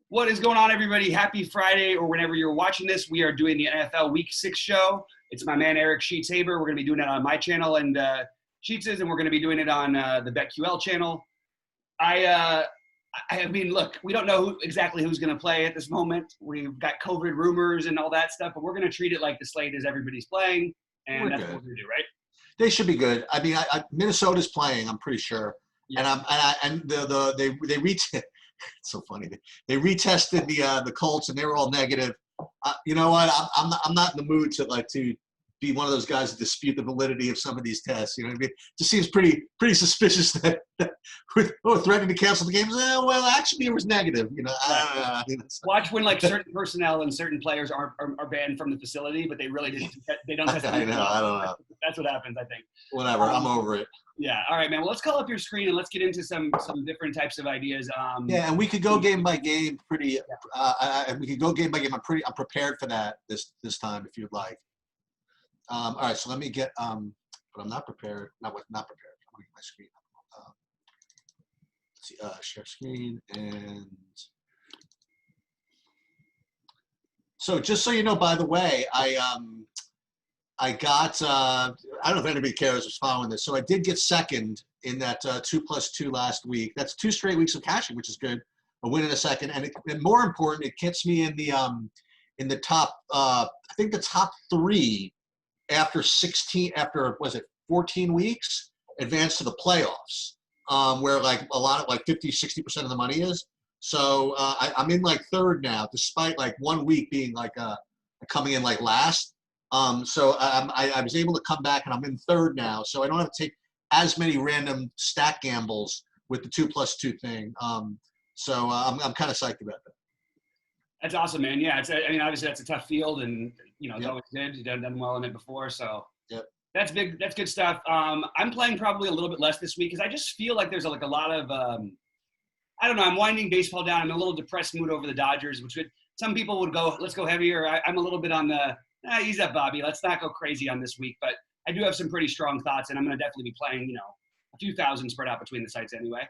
What is going on, everybody? Happy Friday, or whenever you're watching this. We are doing the NFL Week 6 show. It's my man, Eric Sheets-Haber. We're going to be doing it on my channel and Sheets' and we're going to be doing it on the BetQL channel. I mean, look, we don't know exactly who's going to play at this moment. We've got COVID rumors and all that stuff, but we're going to treat it like the slate is everybody's playing, and that's what we're going to do, right? They should be good. I mean, Minnesota's playing, I'm pretty sure. Yeah. It's so funny. They retested the Colts and they were all negative. You know what? I'm not in the mood to be one of those guys that dispute the validity of some of these tests. You know what I mean? It just seems pretty suspicious that threatening to cancel the games. Well, actually, it was negative. You know, watch when certain personnel and certain players are banned from the facility, but they really didn't. They don't test. I don't know. That's what happens, I think. Whatever. I'm over it. Yeah. All right, man. Well, let's call up your screen and let's get into some different types of ideas. Yeah, and we could go game by game. We could go game by game. I'm prepared for that this time if you'd like. All right. So let me get. But I'm not prepared. Not prepared. I'm going to get my screen. Let's see. Share screen and. So just so you know, by the way, I got, I don't know if anybody cares who's following this. So I did get second in that 2+2 last week. That's 2 straight weeks of cashing, which is good. A win in a second. And more important, it gets me in the top, I think the top 3 after 14 weeks, advance to the playoffs, where a lot of 50, 60% of the money is. So I'm in third now, despite 1 week being coming in last. So I was able to come back and I'm in third now. So I don't have to take as many random stack gambles with the 2+2 thing. So I'm kind of psyched about that. That's awesome, man. Yeah. Obviously that's a tough field and, it's always good. You've done well in it before. So that's big. That's good stuff. I'm playing probably a little bit less this week because I just feel like there's a lot of, I don't know. I'm winding baseball down. I'm in a little depressed mood over the Dodgers, some people would go, let's go heavier. I'm a little bit on the, ease up, Bobby. Let's not go crazy on this week. But I do have some pretty strong thoughts, and I'm going to definitely be playing, a few thousand spread out between the sites anyway.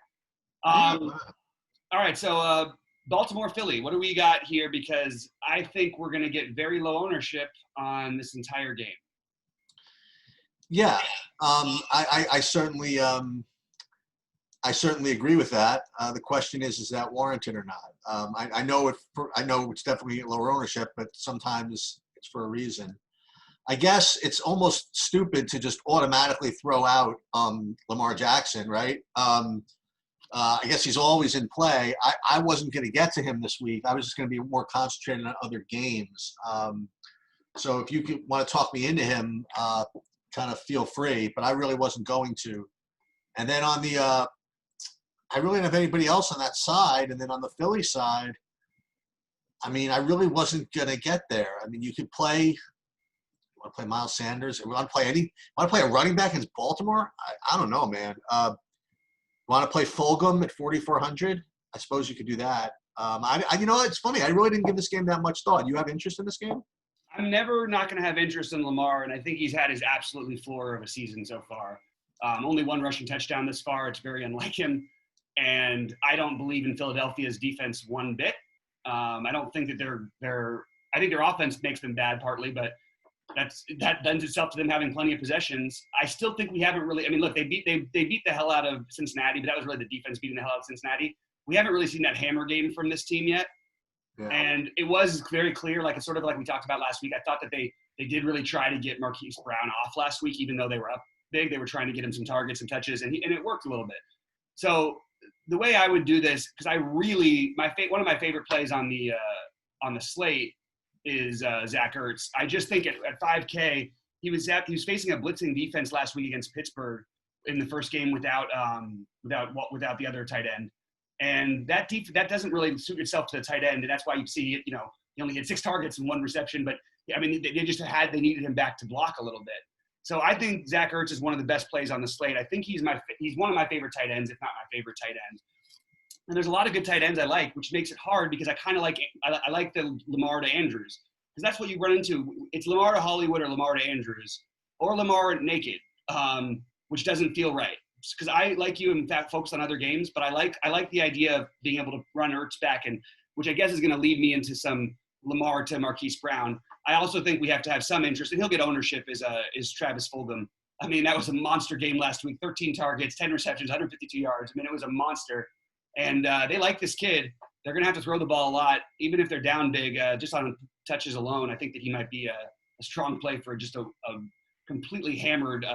All right, so Baltimore, Philly. What do we got here? Because I think we're going to get very low ownership on this entire game. Yeah, I certainly agree with that. The question is that warranted or not? I know it's definitely lower ownership, but sometimes it's for a reason. I guess it's almost stupid to just automatically throw out Lamar Jackson, right? I guess he's always in play. I wasn't going to get to him this week. I was just going to be more concentrated on other games. So if you want to talk me into him, kind of feel free, but I really wasn't going to. And then on the I really didn't have anybody else on that side. And then on the Philly side, I mean, I really wasn't going to get there. I mean, you could play, you want to play Miles Sanders? You want to play a running back against Baltimore? I don't know, man. Want to play Fulgam at 4,400? I suppose you could do that. It's funny. I really didn't give this game that much thought. You have interest in this game? I'm never not going to have interest in Lamar, and I think he's had his absolutely floor of a season so far. Only 1 rushing touchdown this far. It's very unlike him. And I don't believe in Philadelphia's defense one bit. I don't think that I think their offense makes them bad partly, but that lends itself to them having plenty of possessions. I still think we haven't really. I mean, look, they beat the hell out of Cincinnati, but that was really the defense beating the hell out of Cincinnati. We haven't really seen that hammer game from this team yet. Yeah. And it was very clear, it's sort of like we talked about last week. I thought that they did really try to get Marquise Brown off last week, even though they were up big. They were trying to get him some targets and touches, and it worked a little bit. So the way I would do this, because one of my favorite plays on the slate is Zach Ertz. I just think at 5K he was facing a blitzing defense last week against Pittsburgh in the first game without the other tight end, and that doesn't really suit itself to the tight end, and that's why you see he only had 6 targets and 1 reception, but I mean they needed him back to block a little bit. So I think Zach Ertz is one of the best plays on the slate. I think he's one of my favorite tight ends, if not my favorite tight end. And there's a lot of good tight ends I like, which makes it hard because I like the Lamar to Andrews, because that's what you run into. It's Lamar to Hollywood or Lamar to Andrews or Lamar naked, which doesn't feel right. Because I, like you, in fact, focus on other games, but I like the idea of being able to run Ertz back and which I guess is going to lead me into some Lamar to Marquise Brown. I also think we have to have some interest, and he'll get ownership, is Travis Fulgam. I mean, that was a monster game last week, 13 targets, 10 receptions, 152 yards. I mean, it was a monster. And they like this kid. They're going to have to throw the ball a lot, even if they're down big, just on touches alone. I think that he might be a strong play for just a completely hammered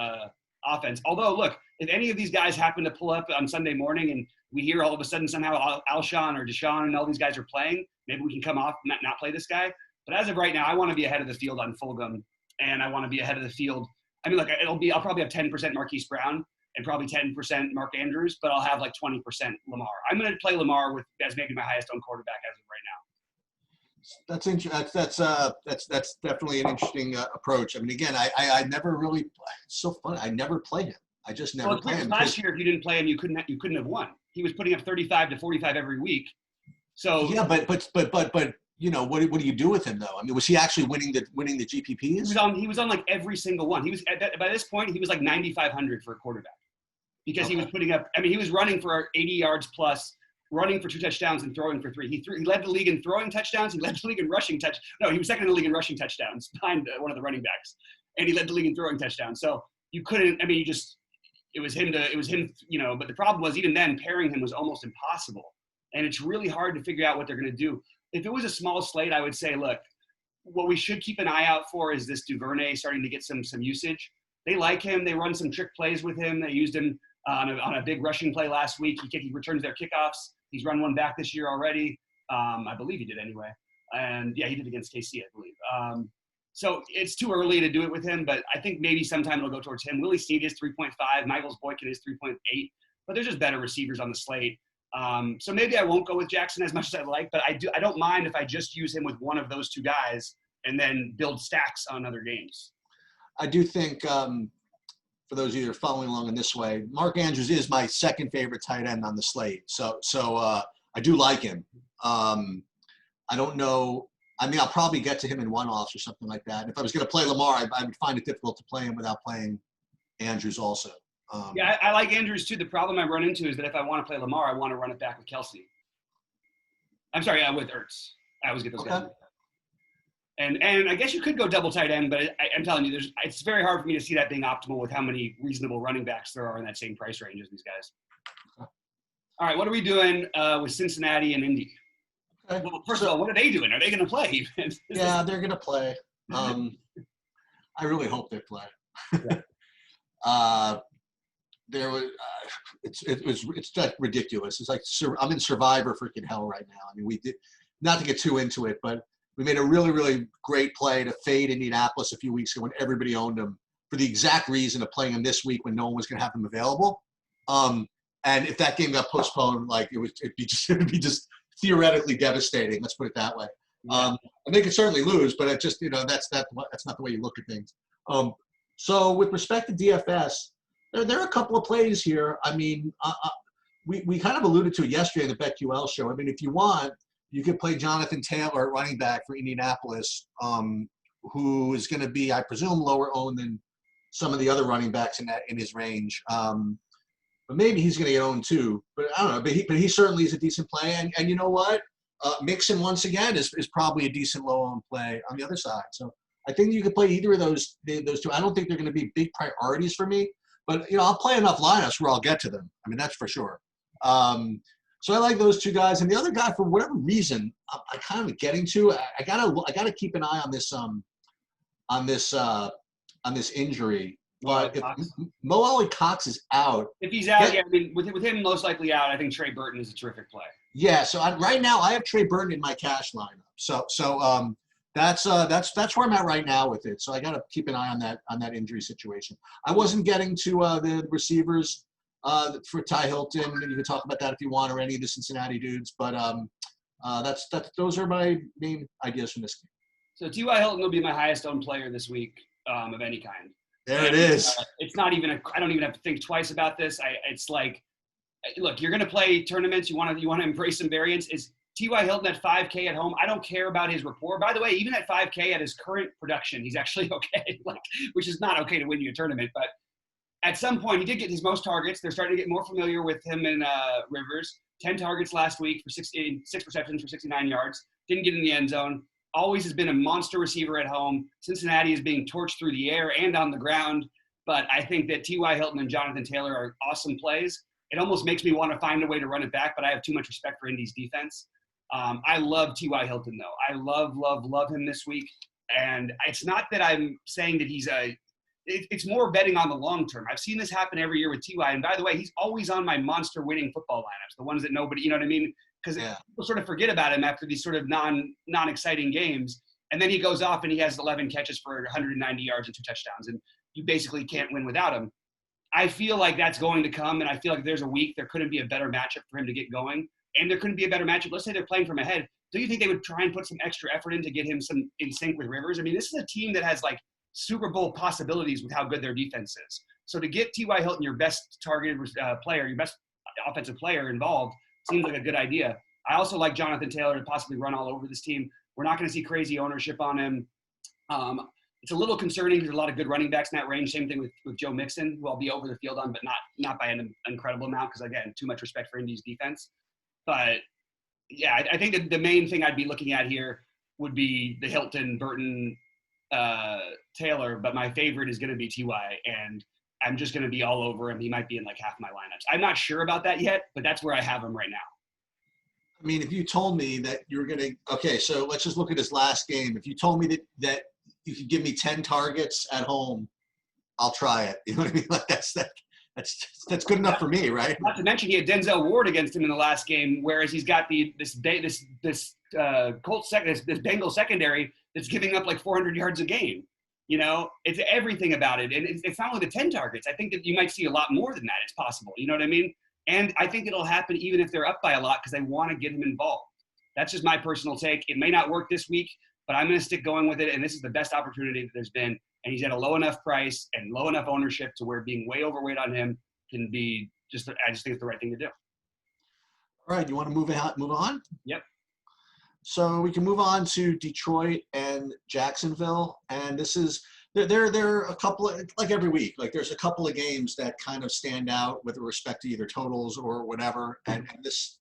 offense. Although, look, if any of these guys happen to pull up on Sunday morning and we hear all of a sudden somehow Alshon or Deshaun and all these guys are playing, maybe we can come off and not play this guy. But as of right now, I want to be ahead of the field on Fulgam, and I want to be ahead of the field. I mean, look, I'll probably have 10% Marquise Brown and probably 10% Mark Andrews, but I'll have like 20% Lamar. I'm going to play Lamar as maybe my highest owned quarterback as of right now. That's definitely an interesting approach. I mean, again, I never really. It's so funny. I never play him. I just never play him. Last year, if you didn't play him, you couldn't have won. He was putting up 35 to 45 every week. So yeah, but you know, what do you do with him though? I mean, was he actually winning the GPPs? He was on like every single one. He was by this point he was like 9,500 for a quarterback because he was putting up. I mean, he was running for 80 yards plus, running for 2 touchdowns and throwing for 3. He led the league in throwing touchdowns. He led the league in rushing No, he was second in the league in rushing touchdowns behind one of the running backs, and he led the league in throwing touchdowns. So you couldn't. I mean, it was him. You know, but the problem was even then pairing him was almost impossible, and it's really hard to figure out what they're going to do. If it was a small slate, I would say, look, what we should keep an eye out for is this Duvernay starting to get some usage. They like him. They run some trick plays with him. They used him on a big rushing play last week. He returns their kickoffs. He's run one back this year already. I believe he did anyway. And, yeah, he did against KC, I believe. So it's too early to do it with him, but I think maybe sometime it'll go towards him. Willie Snead is 3.5. Michaels Boykin is 3.8. But they're just better receivers on the slate. So maybe I won't go with Jackson as much as I like, but I don't mind if I just use him with one of those two guys and then build stacks on other games. I do think, for those of you that are following along in this way, Mark Andrews is my second favorite tight end on the slate. So I do like him. I don't know. I mean, I'll probably get to him in one-offs or something like that. If I was going to play Lamar, I would find it difficult to play him without playing Andrews also. Yeah, I like Andrews too. The problem I run into is that if I want to play Lamar, I want to run it back with Kelsey. I'm sorry, with Ertz. I always get those guys. And I guess you could go double tight end, but I'm telling you, it's very hard for me to see that being optimal with how many reasonable running backs there are in that same price range as these guys. All right, what are we doing with Cincinnati and Indy? Okay. Well, first of all, what are they doing? Are they going to play? Yeah, they're going to play. I really hope they play. Yeah. It's just ridiculous. It's like I'm in Survivor freaking hell right now. I mean, we did not to get too into it, but we made a really, really great play to fade Indianapolis a few weeks ago when everybody owned them for the exact reason of playing them this week when no one was going to have them available. And if that game got postponed, like it would be just theoretically devastating. Let's put it that way. And they could certainly lose, but it just that's not the way you look at things. So with respect to DFS. There are a couple of plays here. I mean, we kind of alluded to it yesterday in the BetQL show. I mean, if you want, you could play Jonathan Taylor at running back for Indianapolis, who is going to be, I presume, lower owned than some of the other running backs in his range. But maybe he's going to get owned too. But I don't know. But he certainly is a decent play. And you know what? Mixon once again is probably a decent low owned play on the other side. So I think you could play either of those two. I don't think they're going to be big priorities for me. But, I'll play enough lineups where I'll get to them. I mean, that's for sure. So I like those two guys. And the other guy, for whatever reason, I'm kind of getting to. I gotta keep an eye on this injury. But if Mo Alley Cox is out. If he's out, I mean, with him most likely out, I think Trey Burton is a terrific play. Yeah, so right now I have Trey Burton in my cash lineup. So that's where I'm at right now with it. So I got to keep an eye on that injury situation. I wasn't getting to the receivers for Ty Hilton. You can talk about that if you want, or any of the Cincinnati dudes. But those are my main ideas from this game. So T.Y. Hilton will be my highest owned player this week of any kind. There it is. It's not even I don't even have to think twice about this. It's like, look, you're going to play tournaments. You want to embrace some variance. Is T.Y. Hilton at 5K at home? I don't care about his rapport. By the way, even at 5K at his current production, he's actually okay, which is not okay to win you a tournament. But at some point, he did get his most targets. They're starting to get more familiar with him and Rivers. 10 targets last week for 6 receptions for 69 yards. Didn't get in the end zone. Always has been a monster receiver at home. Cincinnati is being torched through the air and on the ground. But I think that T.Y. Hilton and Jonathan Taylor are awesome plays. It almost makes me want to find a way to run it back, but I have too much respect for Indy's defense. I love T.Y. Hilton, though. I love him this week. And it's not that I'm saying that it's more betting on the long term. I've seen this happen every year with T.Y. And by the way, he's always on my monster winning football lineups, the ones that nobody, you know what I mean? Because people sort of forget about him after these sort of non-exciting games. And then he goes off and he has 11 catches for 190 yards and 2 touchdowns. And you basically can't win without him. I feel like that's going to come, and I feel like there's a week there couldn't be a better matchup for him to get going. And there couldn't be a better matchup. Let's say they're playing from ahead. Do you think they would try and put some extra effort in to get him some in sync with Rivers? I mean, this is a team that has like Super Bowl possibilities with how good their defense is. So to get T.Y. Hilton, your best targeted player, your best offensive player involved, seems like a good idea. I also like Jonathan Taylor to possibly run all over this team. We're not going to see crazy ownership on him. It's a little concerning. There's a lot of good running backs in that range. Same thing with Joe Mixon, who I'll be over the field on, but not by an incredible amount because, again, too much respect for Indy's defense. But, yeah, I think that the main thing I'd be looking at here would be the Hilton, Burton, Taylor, but my favorite is going to be T.Y., and I'm just going to be all over him. He might be in like half my lineups. I'm not sure about that yet, but that's where I have him right now. I mean, if you told me that you were going to – okay, so let's just look at his last game. If you told me that you could give me 10 targets at home, I'll try it. You know what I mean? Like that's good enough for me, right? Not to mention he had Denzel Ward against him in the last game, whereas he's got this Bengal secondary that's giving up like 400 yards a game. You know, it's everything about it. And it's not only the 10 targets. I think that you might see a lot more than that. It's possible. You know what I mean? And I think it'll happen even if they're up by a lot because they want to get him involved. That's just my personal take. It may not work this week, but I'm going to stick going with it. And this is the best opportunity that there's been. And he's at a low enough price and low enough ownership to where being way overweight on him can be I just think it's the right thing to do. All right. You want to move on? Yep. So we can move on to Detroit and Jacksonville. And this is, there are a couple of, like every week, like there's a couple of games that kind of stand out with respect to either totals or whatever. And this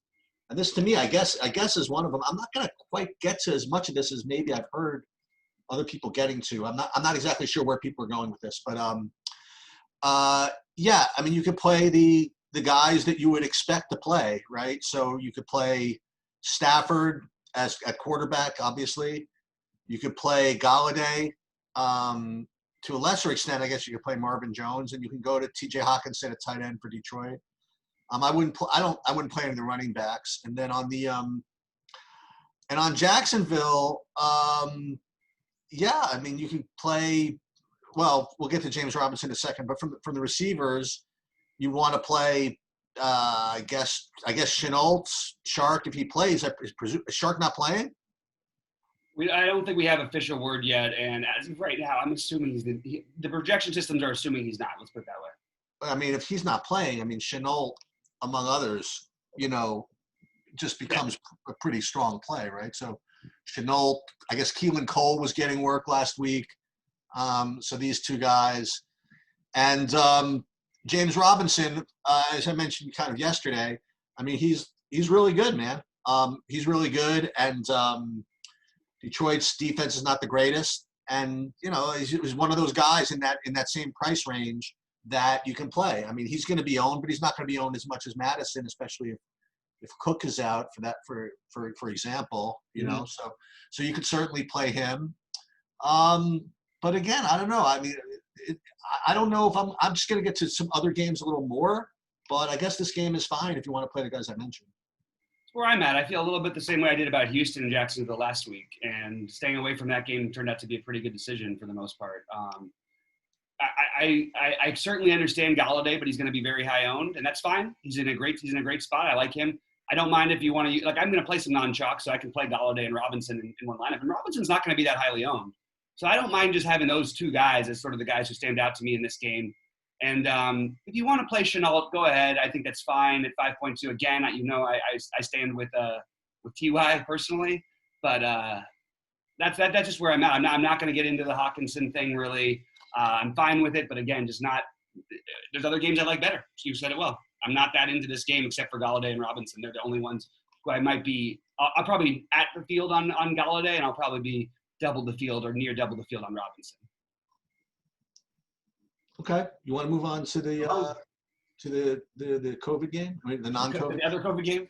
to me, I guess is one of them. I'm not going to quite get to as much of this as maybe I've heard other people getting to. I'm not exactly sure where people are going with this, but yeah, I mean, you could play the guys that you would expect to play, right? So you could play Stafford at quarterback, obviously. You could play Galladay. To a lesser extent, I guess you could play Marvin Jones, and you can go to T.J. Hawkinson at tight end for Detroit. I wouldn't play any of the running backs. And then on Jacksonville, yeah, I mean, you can play. Well, we'll get to James Robinson in a second, but from the receivers, you want to play. I guess Chenault, Shark, if he plays. Is Shark not playing? I don't think we have official word yet, and as of right now, I'm assuming the projection systems are assuming he's not. Let's put it that way. I mean, if he's not playing, I mean, Chenault, among others, you know, just becomes a pretty strong play, right? So Chenault, I guess Keelan Cole was getting work last week. So these two guys. And James Robinson, as I mentioned kind of yesterday, I mean, he's really good, man. He's really good, and Detroit's defense is not the greatest, and you know he's one of those guys in that same price range that you can play. I mean, he's going to be owned, but he's not going to be owned as much as Madison, especially if Cook is out for example. You know, so you could certainly play him. But again, I don't know. I mean, I don't know if I'm just going to get to some other games a little more, but I guess this game is fine if you want to play the guys I mentioned. Where I'm at, I feel a little bit the same way I did about Houston and Jacksonville last week, and staying away from that game turned out to be a pretty good decision for the most part. I certainly understand Galladay, but he's going to be very high owned, and that's fine. He's in a great spot. I like him. I don't mind if you want to, like, I'm going to play some non-chalk, so I can play Galladay and Robinson in one lineup, and Robinson's not going to be that highly owned. So I don't mind just having those two guys as sort of the guys who stand out to me in this game. And if you want to play Chenault, go ahead. I think that's fine at 5.2. Again, I stand with Ty personally, but that's just where I'm at. I'm not going to get into the Hawkinson thing really. I'm fine with it, but again, just not. There's other games I like better. You said it well. I'm not that into this game except for Galladay and Robinson. They're the only ones who I might be. I'll probably at the field on Galladay, and I'll probably be double the field or near double the field on Robinson. Okay, you want to move on to the COVID game? I mean, the non-COVID. The other COVID game.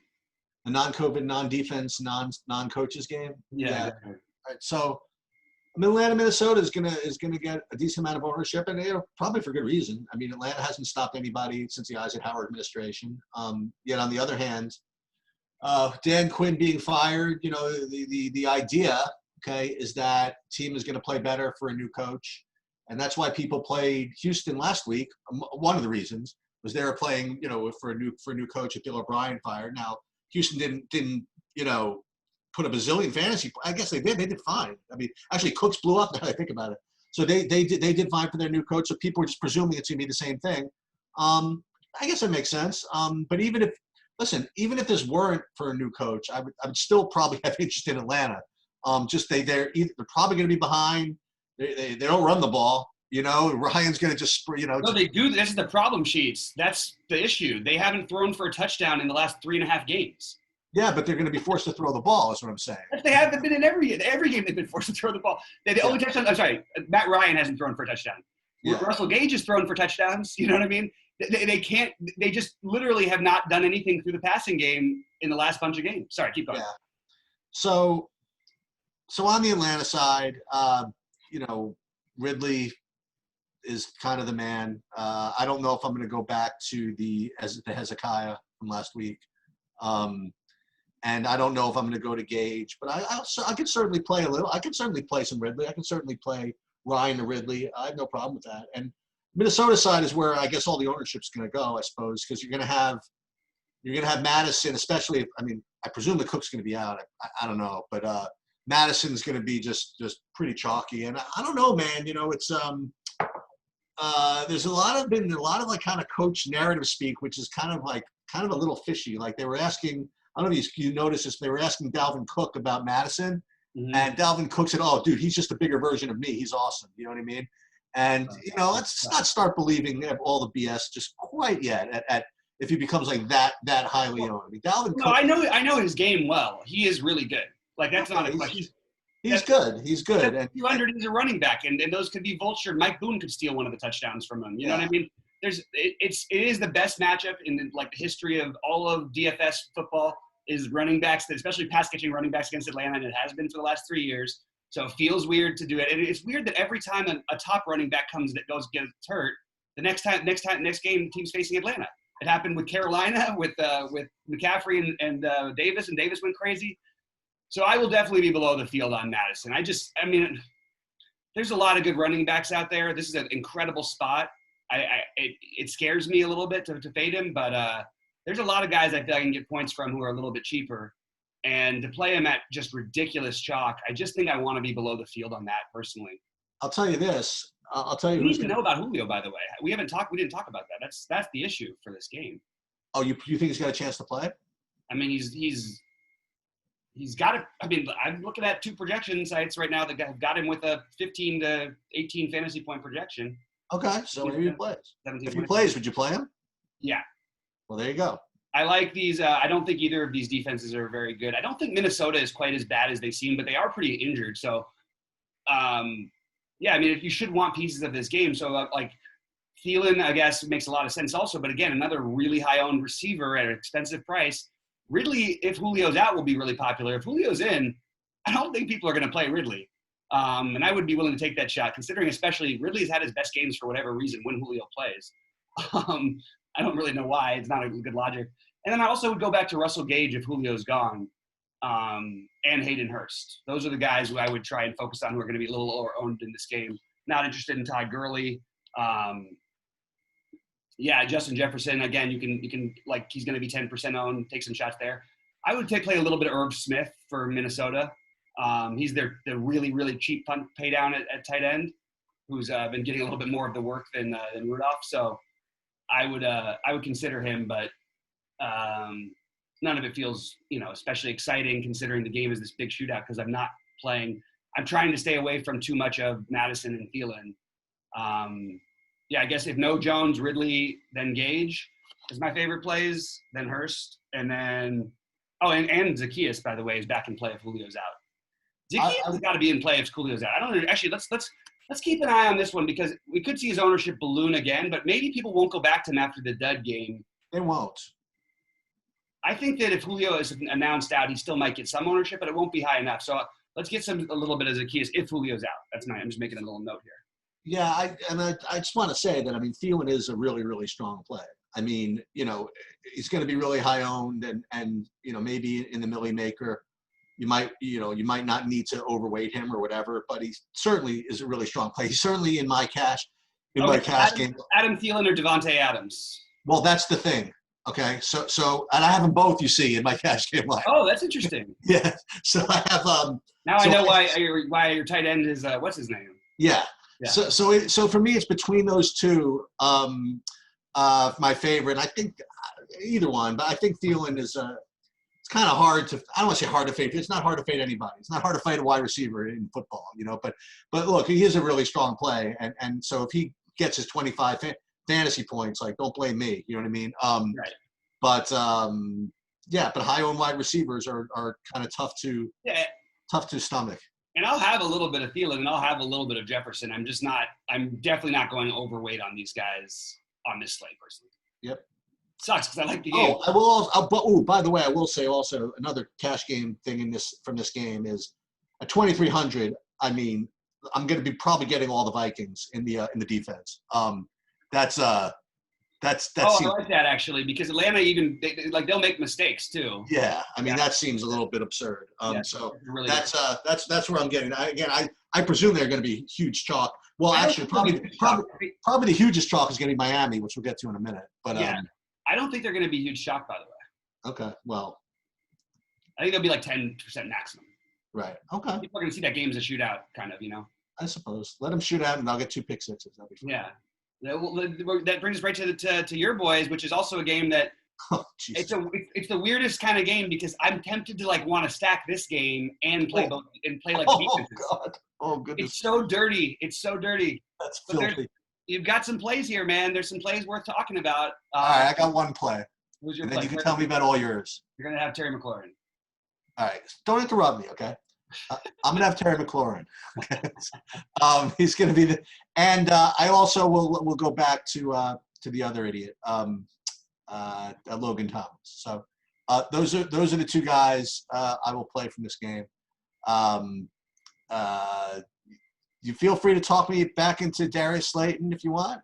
The non-COVID, non-defense, non-coaches game. Yeah. All right. So, Atlanta, Minnesota is gonna get a decent amount of ownership, and probably for good reason. I mean, Atlanta hasn't stopped anybody since the Eisenhower administration. Yet on the other hand, Dan Quinn being fired, the idea, okay, is that team is going to play better for a new coach, and that's why people played Houston last week. One of the reasons was they were playing, for a new coach if Bill O'Brien fired. Now Houston didn't put a bazillion fantasy. I guess they did. They did fine. I mean, actually, Cooks blew up. Now that I think about it, so they did fine for their new coach. So people were just presuming it's going to be the same thing. I guess it makes sense. But even if this weren't for a new coach, I would still probably have interest in Atlanta. They're probably going to be behind. They don't run the ball. Ryan's going to just No, they do. This is the problem sheets. That's the issue. They haven't thrown for a touchdown in the last 3.5 games. Yeah, but they're going to be forced to throw the ball. Is what I'm saying. They haven't been in every game. They've been forced to throw the ball. The only touchdown. I'm sorry, Matt Ryan hasn't thrown for a touchdown. Yeah. Russell Gage has thrown for touchdowns. You know what I mean? They can't. They just literally have not done anything through the passing game in the last bunch of games. Sorry, keep going. Yeah. So on the Atlanta side, Ridley is kind of the man. I don't know if I'm going to go back to the Hezekiah from last week. And I don't know if I'm going to go to Gage, but I can certainly play a little. I can certainly play some Ridley. I can certainly play Ryan to Ridley. I have no problem with that. And Minnesota side is where I guess all the ownership's going to go, I suppose, because you're going to have Madison, especially. I presume the Cook's going to be out. I don't know, but Madison's going to be just pretty chalky. And I don't know, man. It's there's been a lot of like kind of coach narrative speak, which is kind of a little fishy. Like they were asking. I don't know if you noticed this. They were asking Dalvin Cook about Madison, and Dalvin Cook said, "Oh, dude, he's just a bigger version of me. He's awesome." You know what I mean? And let's not start believing all the BS just quite yet. At if he becomes like that highly owned. Dalvin Cook. No, I know his game well. He is really good. Like that's not a question. He's good. He's good. And 200 is a running back, and those could be vultured. Mike Boone could steal one of the touchdowns from him. You know what I mean? It is the best matchup in the history of all of DFS football is running backs, especially pass catching running backs against Atlanta, and it has been for the last 3 years. So it feels weird to do it, and it's weird that every time a top running back gets hurt, the next game team's facing Atlanta. It happened with Carolina with McCaffrey and Davis, and Davis went crazy. So I will definitely be below the field on Madison. There's a lot of good running backs out there. This is an incredible spot. It scares me a little bit to fade him, but there's a lot of guys I feel I can get points from who are a little bit cheaper. And to play him at just ridiculous chalk, I just think I want to be below the field on that personally. I'll tell you this. I'll tell you. We need to know about Julio, by the way. We didn't talk about that. That's the issue for this game. Oh, you think he's got a chance to play? He's got it. I'm looking at 2 projection sites right now that have got him with a 15 to 18 fantasy point projection. Okay, so maybe he plays. If he plays, would you play him? Yeah. Well, there you go. I like these. I don't think either of these defenses are very good. I don't think Minnesota is quite as bad as they seem, but they are pretty injured. So, you should want pieces of this game. So, Thielen, I guess, makes a lot of sense also. But again, another really high-owned receiver at an expensive price. Ridley, if Julio's out, will be really popular. If Julio's in, I don't think people are going to play Ridley. And I would be willing to take that shot, considering especially Ridley's had his best games for whatever reason when Julio plays. I don't really know why. It's not a good logic. And then I also would go back to Russell Gage if Julio's gone, and Hayden Hurst. Those are the guys who I would try and focus on who are going to be a little lower owned in this game. Not interested in Todd Gurley. Justin Jefferson. Again, you can he's going to be 10% owned. Take some shots there. I would play a little bit of Irv Smith for Minnesota. He's the really, really cheap punt pay down at tight end, who's been getting a little bit more of the work than Rudolph. So I would consider him, but none of it feels especially exciting considering the game is this big shootout because I'm trying to stay away from too much of Madison and Thielen. I guess if no Jones, Ridley, then Gage, is my favorite plays, then Hurst, and then and Zacchaeus, by the way, is back in play if Julio's out. Zacchaeus has got to be in play if Julio's out. I don't know. Actually, let's keep an eye on this one because we could see his ownership balloon again, but maybe people won't go back to him after the dud game. They won't. I think that if Julio is announced out, he still might get some ownership, but it won't be high enough. So let's get a little bit of Zacchaeus if Julio's out. I'm just making a little note here. Yeah, I just want to say that, I mean, Thielen is a really, really strong play. I mean, he's going to be really high owned and maybe in the Millie Maker, you might not need to overweight him or whatever, but he certainly is a really strong play. He's certainly in my cash game. Adam Thielen or Devontae Adams? Well, that's the thing. Okay. So, and I have them both, you see, in my cash game line. Oh, that's interesting. Yeah. So I have, now I know why your tight end is, what's his name? Yeah. So for me, it's between those two. My favorite, I think either one, but I think Thielen is it's kind of hard to, I don't want to say hard to fade. It's not hard to fade anybody. It's not hard to fade a wide receiver in football, but look, he is a really strong play. And so if he gets his 25 fantasy points, like, don't blame me. You know what I mean? Right. But but high owned wide receivers are kind of tough to stomach. And I'll have a little bit of Thielen and I'll have a little bit of Jefferson. I'm definitely not going overweight on these guys on this slate personally. Yep. Sucks because I like the game. I will. By the way, I will say also another cash game thing from this game is at 2,300. I mean, I'm going to be probably getting all the Vikings in the defense. That's I like that actually because Atlanta they'll make mistakes too. Yeah, I mean that seems a little bit absurd. So really that's where I'm getting. I presume they're going to be huge chalk. Well, actually, probably the hugest chalk is going to be Miami, which we'll get to in a minute. But I don't think they're going to be huge shock, by the way. Okay, well, I think they'll be like 10% maximum. Right. Okay. People are going to see that game as a shootout, kind of, I suppose. Let them shoot out, and I'll get 2 pick sixes. That'll be fun. Yeah. That brings us right to your boys, which is also a game that it's the weirdest kind of game because I'm tempted to want to stack this game and play both and play defenses. Oh God! Oh goodness! It's so dirty. That's filthy. You've got some plays here, man. There's some plays worth talking about. All right, I got one play. Who's your and play? Then you can tell me about all yours. You're gonna have Terry McLaurin. All right, don't interrupt me, okay? I'm gonna have Terry McLaurin. Okay? He's gonna be and I also will go back to the other idiot, Logan Thomas. So those are the two guys I will play from this game. You feel free to talk me back into Darius Slayton if you want.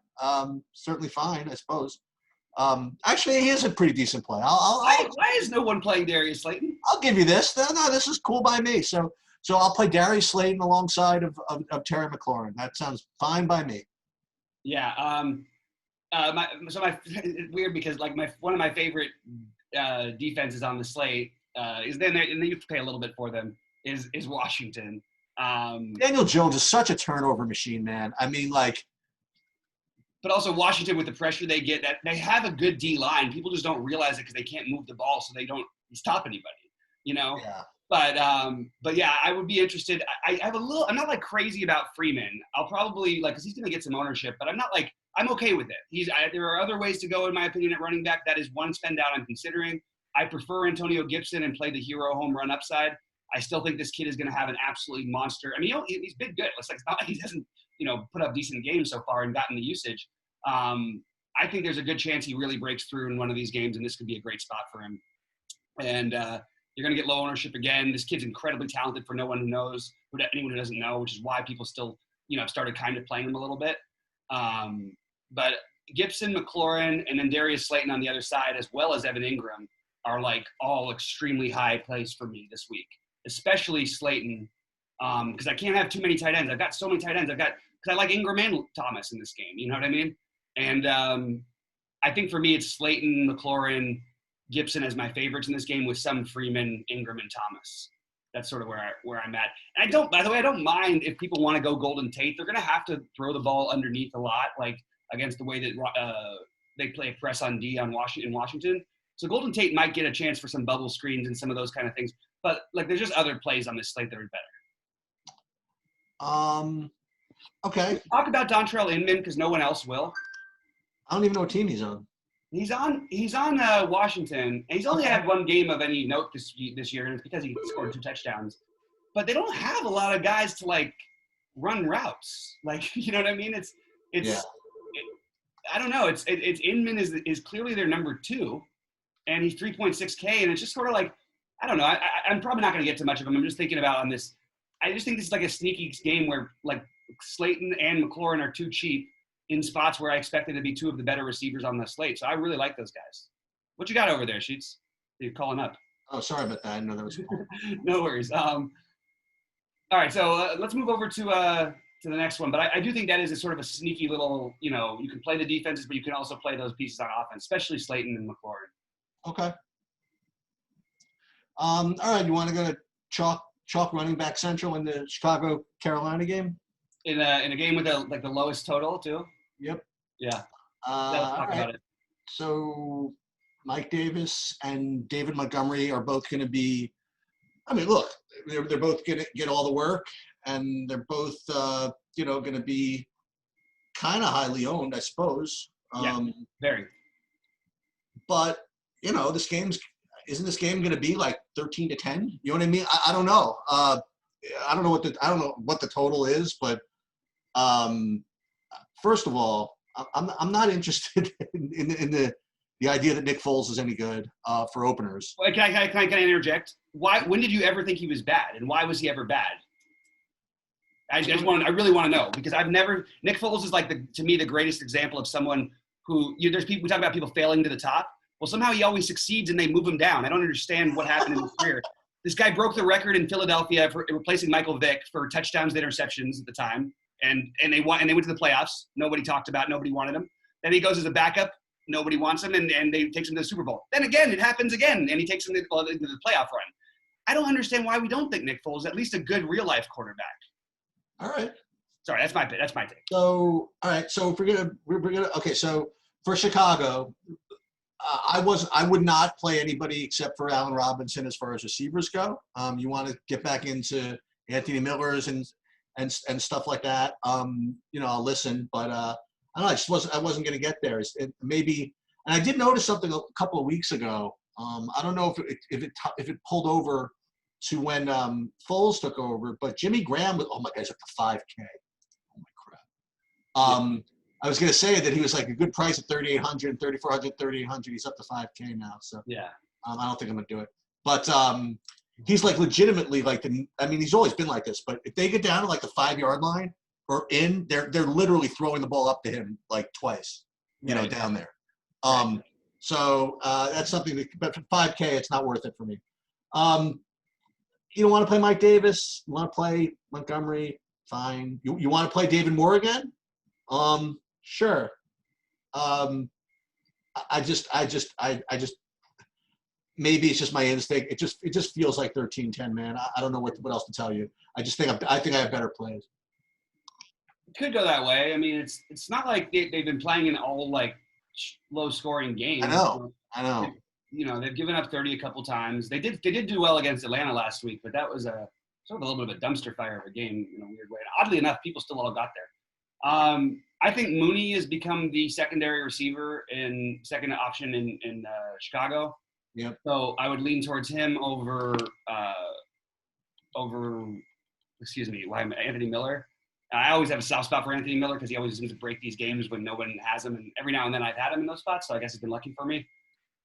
Certainly fine, I suppose. Actually, he is a pretty decent play. Why is no one playing Darius Slayton? I'll give you this. No, this is cool by me. So I'll play Darius Slayton alongside of Terry McLaurin. That sounds fine by me. Yeah. It's weird because one of my favorite defenses on the slate is then and you have to pay a little bit for them is Washington. Daniel Jones is such a turnover machine, man. I mean, but also Washington with the pressure they get, that they have a good D line. People just don't realize it because they can't move the ball, so they don't stop anybody. Yeah. But yeah, I would be interested. I have I'm not crazy about Freeman. I'll probably because he's going to get some ownership, but I'm okay with it. There are other ways to go in my opinion at running back. That is one spend out I'm considering. I prefer Antonio Gibson and play the hero home run upside. I still think this kid is going to have an absolutely monster. I mean, he's been good. It's not like he hasn't, put up decent games so far and gotten the usage. I think there's a good chance he really breaks through in one of these games, and this could be a great spot for him. And you're going to get low ownership again. This kid's incredibly talented for anyone who doesn't know, which is why people still, started kind of playing him a little bit. But Gibson, McLaurin, and then Darius Slayton on the other side, as well as Evan Ingram, are all extremely high plays for me this week. Especially Slayton, because I can't have too many tight ends. I've got so many tight ends. Because I like Ingram and Thomas in this game. You know what I mean? And I think for me, it's Slayton, McLaurin, Gibson as my favorites in this game, with some Freeman, Ingram, and Thomas. That's sort of where I'm at. And I don't mind if people want to go Golden Tate. They're going to have to throw the ball underneath a lot, against the way that they play press on D in Washington. So Golden Tate might get a chance for some bubble screens and some of those kind of things. But there's just other plays on this slate that are better. Okay. Talk about Dontrell Inman because no one else will. I don't even know what team he's on. He's on Washington, and he's only had one game of any note this year, and it's because he scored 2 touchdowns. But they don't have a lot of guys to like run routes. Like, you know what I mean? I don't know. It's Inman is clearly their number 2, and he's 3.6K, and it's just sort of like, I don't know. I'm probably not going to get to much of him. I'm just thinking about on this. I just think this is like a sneaky game where like Slayton and McLaurin are too cheap in spots where I expected to be 2 of the better receivers on the slate. So I really like those guys. What you got over there, Sheets? You're calling up. Oh, sorry about that. I didn't know that was cool. No worries. All right, so let's move over to the next one. But I do think that is a sort of a sneaky little, you can play the defenses, but you can also play those pieces on offense, especially Slayton and McLaurin. Okay. All right, you want to go to chalk running back central in the Chicago-Carolina game? In a game with the lowest total too? Yep. Yeah. Let's talk about it. So Mike Davis and David Montgomery are both going to be – I mean, look, they're both going to get all the work, and they're both, going to be kind of highly owned, I suppose. Yeah, very. But, isn't this game going to be like 13-10? You know what I mean? I don't know. I don't know what the total is, but first of all, I'm not interested in the idea that Nick Foles is any good for openers. Wait, can I interject? When did you ever think he was bad, and why was he ever bad? I really want to know, because Nick Foles is to me the greatest example of someone who there's people, we talk about people failing to the top. Well, somehow he always succeeds and they move him down. I don't understand what happened in his career. This guy broke the record in Philadelphia for replacing Michael Vick for touchdowns and interceptions at the time. And they went to the playoffs. Nobody talked about, nobody wanted him. Then he goes as a backup. Nobody wants him, and they takes him to the Super Bowl. Then again, it happens again, and he takes him into the playoff run. I don't understand why we don't think Nick Foles is at least a good real-life quarterback. All right. Sorry, that's my take. So, all right. So if we're gonna okay. So for Chicago, I would not play anybody except for Allen Robinson as far as receivers go. You want to get back into Anthony Miller's and stuff like that. I'll listen, but I don't know. I wasn't going to get there. Maybe, and I did notice something a couple of weeks ago. I don't know if it pulled over to when Foles took over, but Jimmy Graham was, oh my God, he's up to 5K. Oh my crap. I was going to say that he was like a good price at 3,800, 3,400, 3,800. He's up to 5K now. So yeah, I don't think I'm going to do it. But he's like legitimately he's always been like this. But if they get down to like the 5-yard line or in, they're literally throwing the ball up to him like twice, down there. So that's something but for 5K, it's not worth it for me. You don't want to play Mike Davis. You want to play Montgomery. Fine. You want to play David Moore again? Sure. I just maybe it's just my instinct. It just feels like 13-10, man. I don't know what else to tell you. I think I have better plays. It could go that way. I mean, it's not like they've been playing in all like low scoring games. I know. They've given up 30 a couple times. They did do well against Atlanta last week, but that was sort of a little bit of a dumpster fire of a game in a weird way. And oddly enough, people still all got there. I think Mooney has become the secondary receiver and second option in Chicago. Yep. So I would lean towards him over Anthony Miller. I always have a soft spot for Anthony Miller because he always seems to break these games when no one has him. And every now and then I've had him in those spots, so I guess it's been lucky for me.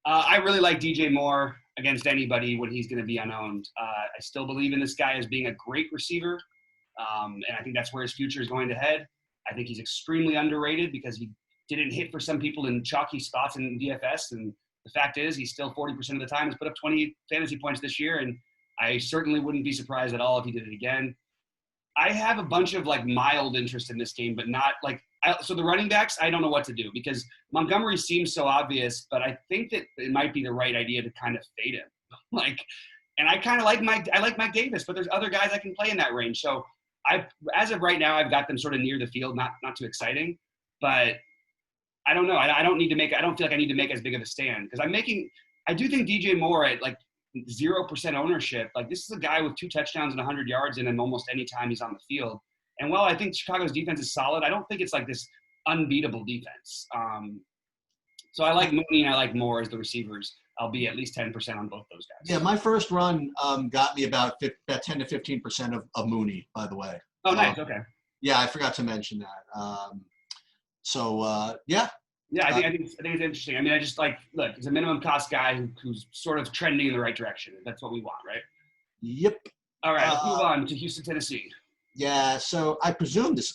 I really like DJ Moore against anybody when he's going to be unowned. I still believe in this guy as being a great receiver, and I think that's where his future is going to head. I think he's extremely underrated because he didn't hit for some people in chalky spots in DFS, and the fact is he's still 40% of the time has put up 20 fantasy points this year, and I certainly wouldn't be surprised at all if he did it again. I have a bunch of mild interest in this game, but not so the running backs, I don't know what to do because Montgomery seems so obvious, but I think that it might be the right idea to kind of fade him. And I kind of like Mike Davis, but there's other guys I can play in that range. So as of right now, I've got them sort of near the field, not too exciting, but I don't know. I don't feel like I need to make as big of a stand because I do think DJ Moore at 0% ownership. This is a guy with 2 touchdowns and 100 yards in him almost any time he's on the field. And while I think Chicago's defense is solid, I don't think it's like this unbeatable defense. So I like Mooney and I like Moore as the receivers. I'll be at least 10% on both those guys. Yeah, my first run got me about 10 to 15% of Mooney, by the way. Oh, nice. Okay. Yeah, I forgot to mention that. Yeah. Yeah, I think it's interesting. I mean, I just look, it's a minimum cost guy who's sort of trending in the right direction. That's what we want, right? Yep. All right, let's move on to Houston, Tennessee. Yeah, so I presume this.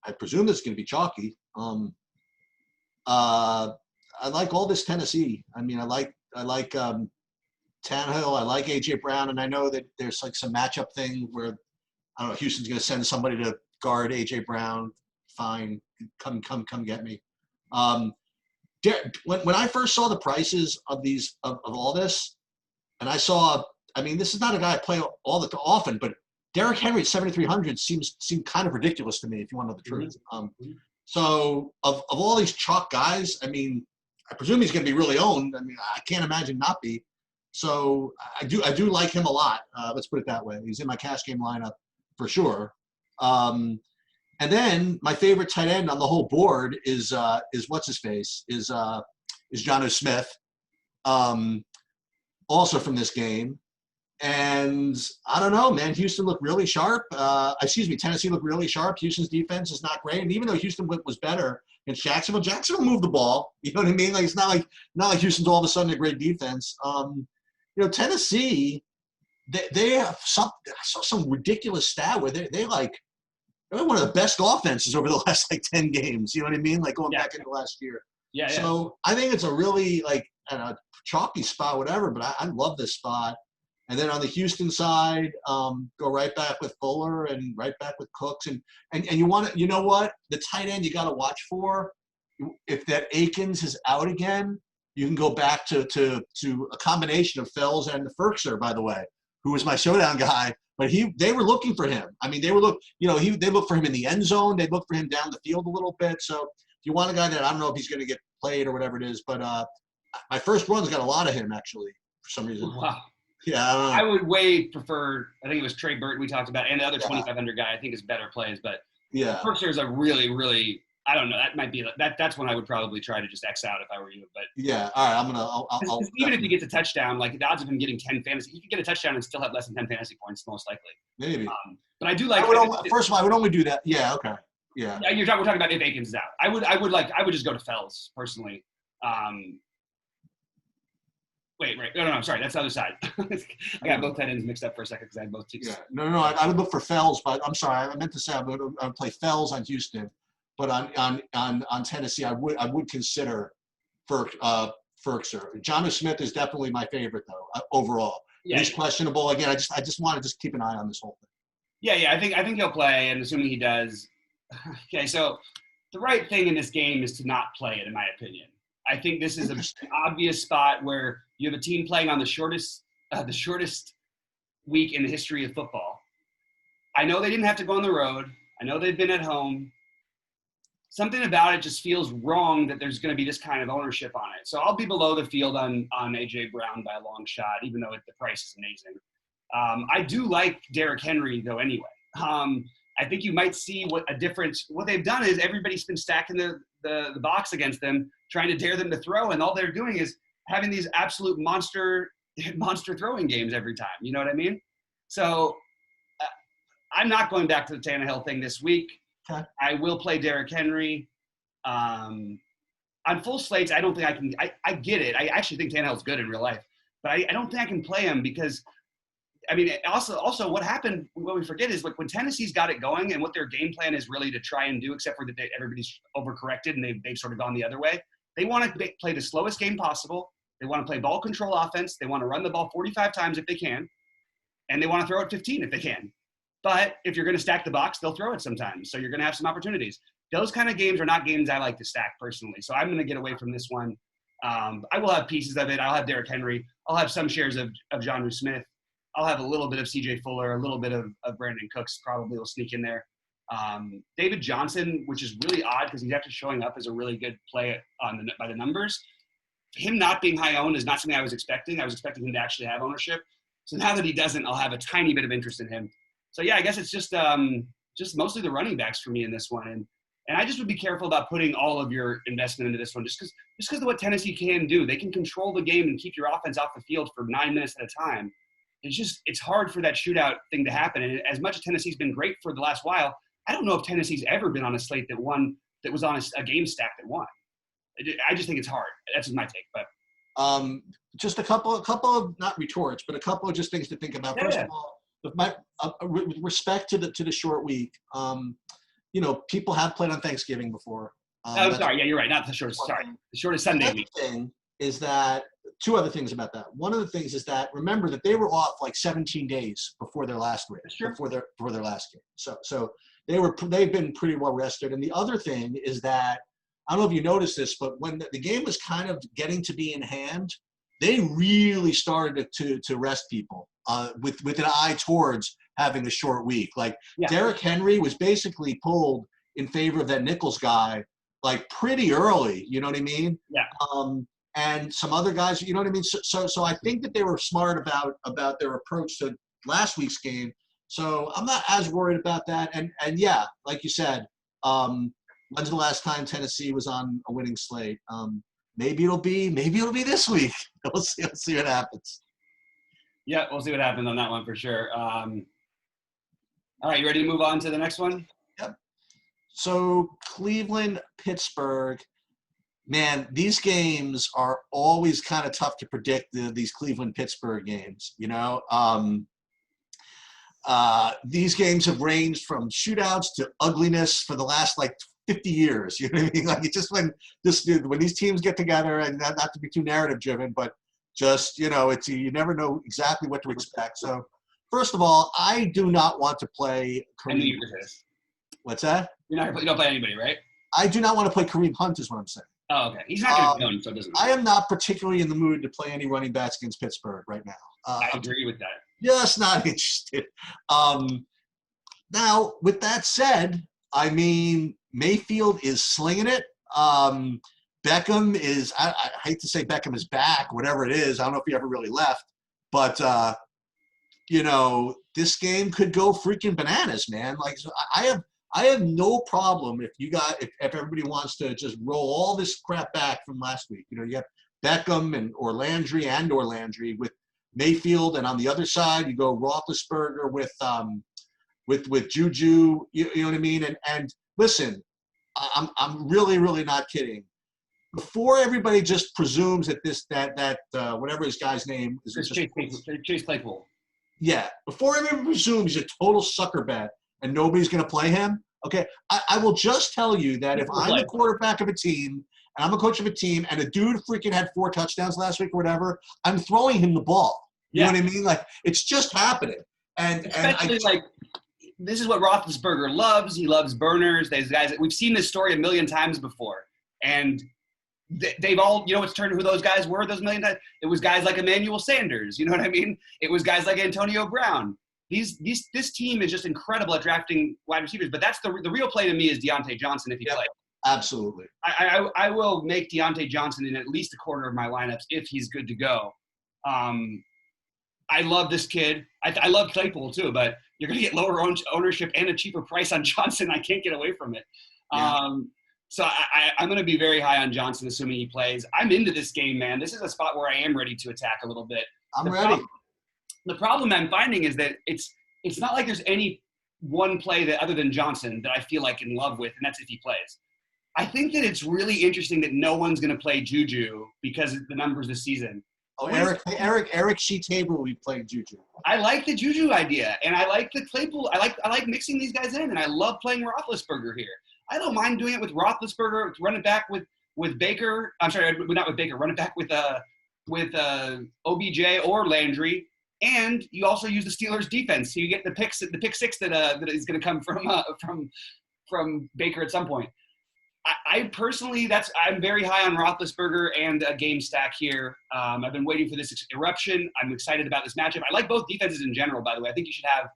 I presume this is going to be chalky. I like all this Tennessee. I mean, I like Tannehill. I like AJ Brown, and I know that there's like some matchup thing where I don't know. Houston's going to send somebody to guard AJ Brown. Fine, come get me. When I first saw the prices of these of all this, and I saw, I mean, this is not a guy I play all that often, but Derrick Henry at 7,300 seemed kind of ridiculous to me, if you want to know the truth. So of all these chalk guys, I mean, I presume he's going to be really owned. I mean, I can't imagine not be. So I do like him a lot. Let's put it that way. He's in my cash game lineup for sure. And then my favorite tight end on the whole board is what's his face is Jonnu Smith, also from this game. And I don't know, man. Houston looked really sharp. Tennessee looked really sharp. Houston's defense is not great, and even though Houston was better in Jacksonville moved the ball. You know what I mean? Like it's not like Houston's all of a sudden a great defense. Tennessee, they have I saw some ridiculous stat where they're one of the best offenses over the last 10 games. You know what I mean? Like going back into last year. Yeah. So I think it's a really chalky spot, whatever. But I love this spot. And then on the Houston side, go right back with Fuller and right back with Cooks. And you know what? The tight end you got to watch for, if that Akins is out again, you can go back to a combination of Fells and the Ferkser, by the way, who was my showdown guy. But they were looking for him. I mean, they looked for him in the end zone. They looked for him down the field a little bit. So if you want a guy that I don't know if he's going to get played or whatever it is, but my first run's got a lot of him actually for some reason. Wow. Yeah, I would way prefer. I think it was Trey Burton we talked about, and the other 2,500 guy. I think is better plays, but Ferkser is a really, really. I don't know. That might be that's one I would probably try to just X out if I were you. But yeah, all right. I'll even if he gets a touchdown, like the odds of him getting 10 fantasy, he could get a touchdown and still have less than 10 fantasy points, most likely. Maybe. But I do like. First of all, I would only do that. Yeah. Okay. Yeah. We're talking about if Akins is out. I would just go to Fells personally. Wait. No, I'm sorry. That's the other side. I got both tight ends mixed up for a second because I had both teams. Yeah. No. I would look for Fells, but I'm sorry. I meant to say I would play Fells on Houston, but on Tennessee, I would consider Ferkser. Jonnu Smith is definitely my favorite though overall. Yeah. He's questionable again. I just want to keep an eye on this whole thing. Yeah. I think he'll play, and assuming he does. Okay, so the right thing in this game is to not play it, in my opinion. I think this is an obvious spot where you have a team playing on the shortest week in the history of football. I know they didn't have to go on the road. I know they've been at home. Something about it just feels wrong that there's going to be this kind of ownership on it. So I'll be below the field on A.J. Brown by a long shot, even though the price is amazing. I do like Derrick Henry, though, anyway. I think you might see what they've done is everybody's been stacking the box against them, trying to dare them to throw, and all they're doing is having these absolute monster throwing games every time. You know what I mean? So I'm not going back to the Tannehill thing this week. Okay. I will play Derrick Henry. On full slates, I don't think I can. I get it. I actually think Tannehill's good in real life, but I don't think I can play him because – I mean, also what happened, what we forget is like when Tennessee's got it going and what their game plan is really to try and do, except for that everybody's overcorrected and they've sort of gone the other way. They want to play the slowest game possible. They want to play ball control offense. They want to run the ball 45 times if they can. And they want to throw it 15 if they can. But if you're going to stack the box, they'll throw it sometimes. So you're going to have some opportunities. Those kind of games are not games I like to stack personally. So I'm going to get away from this one. I will have pieces of it. I'll have Derrick Henry. I'll have some shares of Jonnu Smith. I'll have a little bit of C.J. Fuller, a little bit of Brandon Cooks probably will sneak in there. David Johnson, which is really odd because he's actually showing up as a really good play by the numbers. Him not being high owned is not something I was expecting. I was expecting him to actually have ownership. So now that he doesn't, I'll have a tiny bit of interest in him. So, yeah, I guess it's just mostly the running backs for me in this one. And And I just would be careful about putting all of your investment into this one just because of what Tennessee can do. They can control the game and keep your offense off the field for 9 minutes at a time. It's hard for that shootout thing to happen. And as much as Tennessee's been great for the last while, I don't know if Tennessee's ever been on a slate that was on a game stack that won. I just think it's hard. That's my take. But just a couple of not retorts, but a couple of just things to think about. First of all, with respect to the short week, people have played on Thanksgiving before. I'm sorry. Yeah, you're right. Not the shortest. Sorry, the shortest Sunday week. Thing is that two other things about that. One of the things is that remember that they were off like 17 days before their last race, before their last game. So they've been pretty well rested. And the other thing is that I don't know if you noticed this, but when the game was kind of getting to be in hand, they really started to rest people with an eye towards having a short week. Like Derrick Henry was basically pulled in favor of that Nichols guy like pretty early. You know what I mean? Yeah. And some other guys, you know what I mean? So I think that they were smart about their approach to last week's game. So I'm not as worried about that. And yeah, like you said, when's the last time Tennessee was on a winning slate? Maybe it'll be this week. We'll see what happens. Yeah, we'll see what happens on that one for sure. All right, you ready to move on to the next one? Yep. So Cleveland, Pittsburgh. Man, these games are always kind of tough to predict, these Cleveland-Pittsburgh games, These games have ranged from shootouts to ugliness for the last, 50 years. You know what I mean? Like, it's just when these teams get together, and not to be too narrative-driven, but just, you never know exactly what to expect. So, first of all, I do not want to play Kareem. I knew you were this. What's that? You don't play anybody, right? I do not want to play Kareem Hunt is what I'm saying. Oh, okay. He's not going to be known, so it doesn't matter. I am not particularly in the mood to play any running backs against Pittsburgh right now. I agree with that. Just not interested. Now, with that said, I mean, Mayfield is slinging it. Beckham is, I hate to say Beckham is back, whatever it is. I don't know if he ever really left. But, this game could go freaking bananas, man. Like, so I have no problem if everybody wants to just roll all this crap back from last week. You have Beckham or Landry with Mayfield, and on the other side you go Roethlisberger with Juju. You know what I mean? And listen, I'm really, really not kidding. Before everybody just presumes that whatever his guy's name is, Chase Claypool. Yeah, before everybody presumes he's a total sucker bet and nobody's going to play him, okay, I will just tell you that if I'm the quarterback of a team and I'm a coach of a team and a dude freaking had 4 touchdowns last week or whatever, I'm throwing him the ball. You know what I mean? Like, it's just happening. Especially this is what Roethlisberger loves. He loves burners. These guys, we've seen this story a million times before. And they've all, what's turned who those guys were those million times? It was guys like Emmanuel Sanders. You know what I mean? It was guys like Antonio Brown. This team is just incredible at drafting wide receivers, but that's the real play to me is Deontay Johnson if he plays. Absolutely. I will make Deontay Johnson in at least a quarter of my lineups if he's good to go. I love this kid. I love Claypool too, but you're going to get lower ownership and a cheaper price on Johnson. I can't get away from it. Yeah. So I'm going to be very high on Johnson, assuming he plays. I'm into this game, man. This is a spot where I am ready to attack a little bit. I'm ready. The problem I'm finding is that it's not like there's any one play that other than Johnson that I feel like in love with, and that's if he plays. I think that it's really interesting that no one's going to play Juju because of the numbers this season. Oh, Eric Sheet-Tabor will be playing Juju. I like the Juju idea, and I like the Claypool. I like mixing these guys in, and I love playing Roethlisberger here. I don't mind doing it with Roethlisberger, run it back with Baker. I'm sorry, not with Baker. Run it back with OBJ or Landry. And you also use the Steelers' defense, so you get the pick six that is going to come from Baker at some point. I personally, I'm very high on Roethlisberger and a game stack here. I've been waiting for this eruption. I'm excited about this matchup. I like both defenses in general, by the way. I think you should have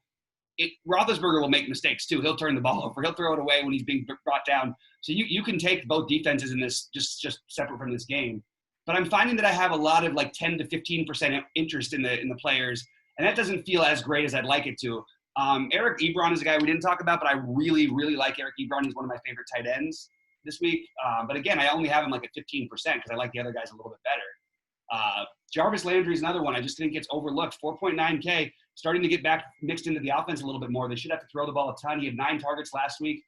it. Roethlisberger will make mistakes too. He'll turn the ball over. He'll throw it away when he's being brought down. So you can take both defenses in this just separate from this game. But I'm finding that I have a lot of 10 to 15% interest in the players, and that doesn't feel as great as I'd like it to. Eric Ebron is a guy we didn't talk about, but I really, really like Eric Ebron. He's one of my favorite tight ends this week. But again, I only have him like at 15% because I like the other guys a little bit better. Jarvis Landry is another one. I just think gets overlooked. 4.9K, starting to get back mixed into the offense a little bit more. They should have to throw the ball a ton. He had 9 targets last week.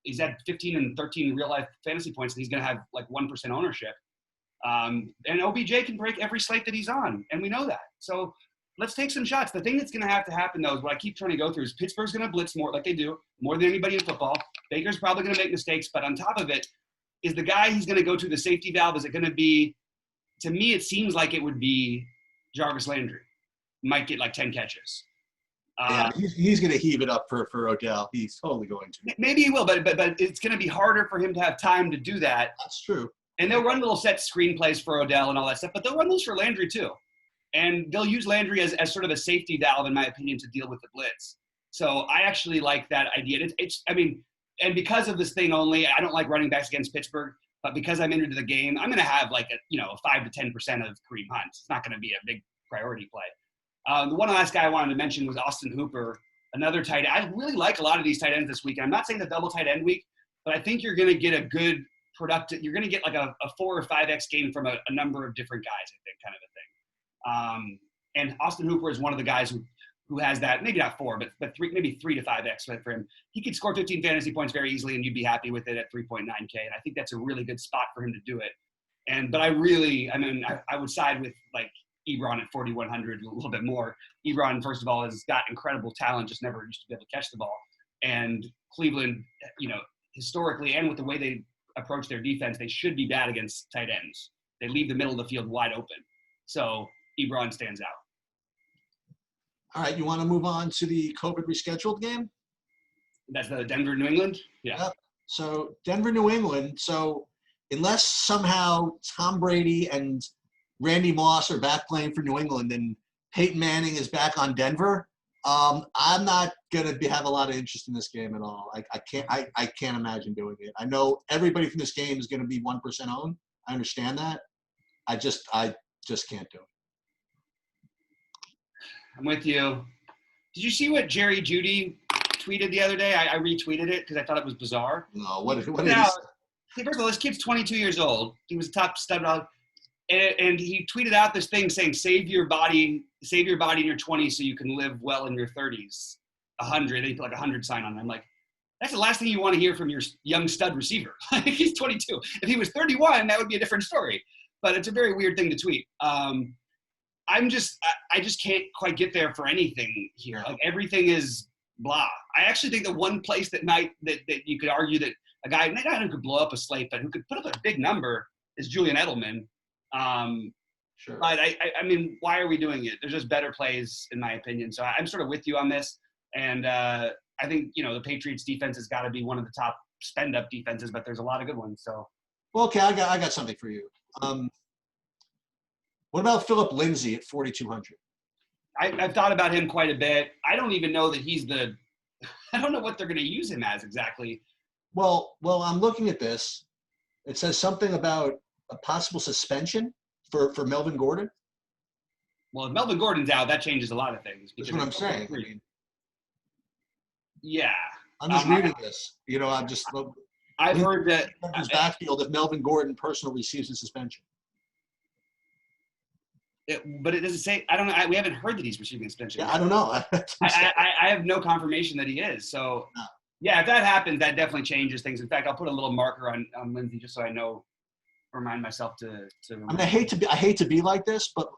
He's had 15 and 13 real-life fantasy points, and he's going to have like 1% ownership. And OBJ can break every slate that he's on, and we know that. So let's take some shots. The thing that's going to happen, though, is what I keep trying to go through is Pittsburgh's going to blitz more, like they do, more than anybody in football. Baker's probably going to make mistakes, but on top of it, is the guy he's going to go to the safety valve, is it going to be – to me, it seems like it would be Jarvis Landry. Might get like 10 catches. Yeah, he's going to heave it up for Odell. He's totally going to. Maybe he will, but it's going to be harder for him to have time to do that. That's true. And they'll run little set screenplays for Odell and all that stuff, but they'll run those for Landry too. And they'll use Landry as sort of a safety valve, in my opinion, to deal with the blitz. So I actually like that idea. And because of this thing only, I don't like running backs against Pittsburgh, but because I'm into the game, I'm going to have like a 5 to 10% of Kareem Hunt. It's not going to be a big priority play. The one last guy I wanted to mention was Austin Hooper, another tight end. I really like a lot of these tight ends this week. I'm not saying the double tight end week, but I think you're going to get a good productive – you're going to get like a 4 or 5X game from a number of different guys, I think, kind of a thing. And Austin Hooper is one of the guys who has that – maybe not 4, but 3, maybe 3 to 5X for him. He could score 15 fantasy points very easily, and you'd be happy with it at 3.9K. And I think that's a really good spot for him to do it. But I would side with like – Ebron at 4,100 a little bit more. Ebron, first of all, has got incredible talent, just never used to be able to catch the ball. And Cleveland, historically and with the way they approach their defense, they should be bad against tight ends. They leave the middle of the field wide open. So Ebron stands out. All right, you want to move on to the COVID rescheduled game? That's the Denver, New England? Yeah. Yep. So Denver, New England. So unless somehow Tom Brady and Randy Moss are back playing for New England and Peyton Manning is back on Denver, I'm not going to have a lot of interest in this game at all. I can't imagine doing it. I know everybody from this game is going to be 1% owned. I understand that. I just can't do it. I'm with you. Did you see what Jerry Jeudy tweeted the other day? I retweeted it because I thought it was bizarre. No, what now, first of all, this kid's 22 years old. He was a top stud. And he tweeted out this thing saying, save your body in your 20s so you can live well in your 30s. 100. They put like 100 sign on it. I'm like, that's the last thing you want to hear from your young stud receiver. He's 22. If he was 31, that would be a different story. But it's a very weird thing to tweet. I just can't quite get there for anything here. Like everything is blah. I actually think the one place that you could argue that a guy not who could blow up a slate, but who could put up a big number is Julian Edelman. Sure. But I mean, why are we doing it? There's just better plays, in my opinion. So I'm sort of with you on this. And I think, the Patriots defense has got to be one of the top spend up defenses, but there's a lot of good ones. So. Well, okay. I got something for you. What about Philip Lindsay at 4,200? I've thought about him quite a bit. I don't even know that I don't know what they're going to use him as exactly. Well, I'm looking at this. It says something about a possible suspension for Melvin Gordon. Well, if Melvin Gordon's out, that changes a lot of things. That's what I'm saying. Yeah. I'm just reading this. I've heard that his backfield if Melvin Gordon personally receives a suspension. But it doesn't say. I don't know. We haven't heard that he's receiving a suspension. Yeah, I don't know. I have no confirmation that he is. So, yeah, if that happens, that definitely changes things. In fact, I'll put a little marker on Lindsay just so I know. Remind myself to. I mean, I hate to be like this, but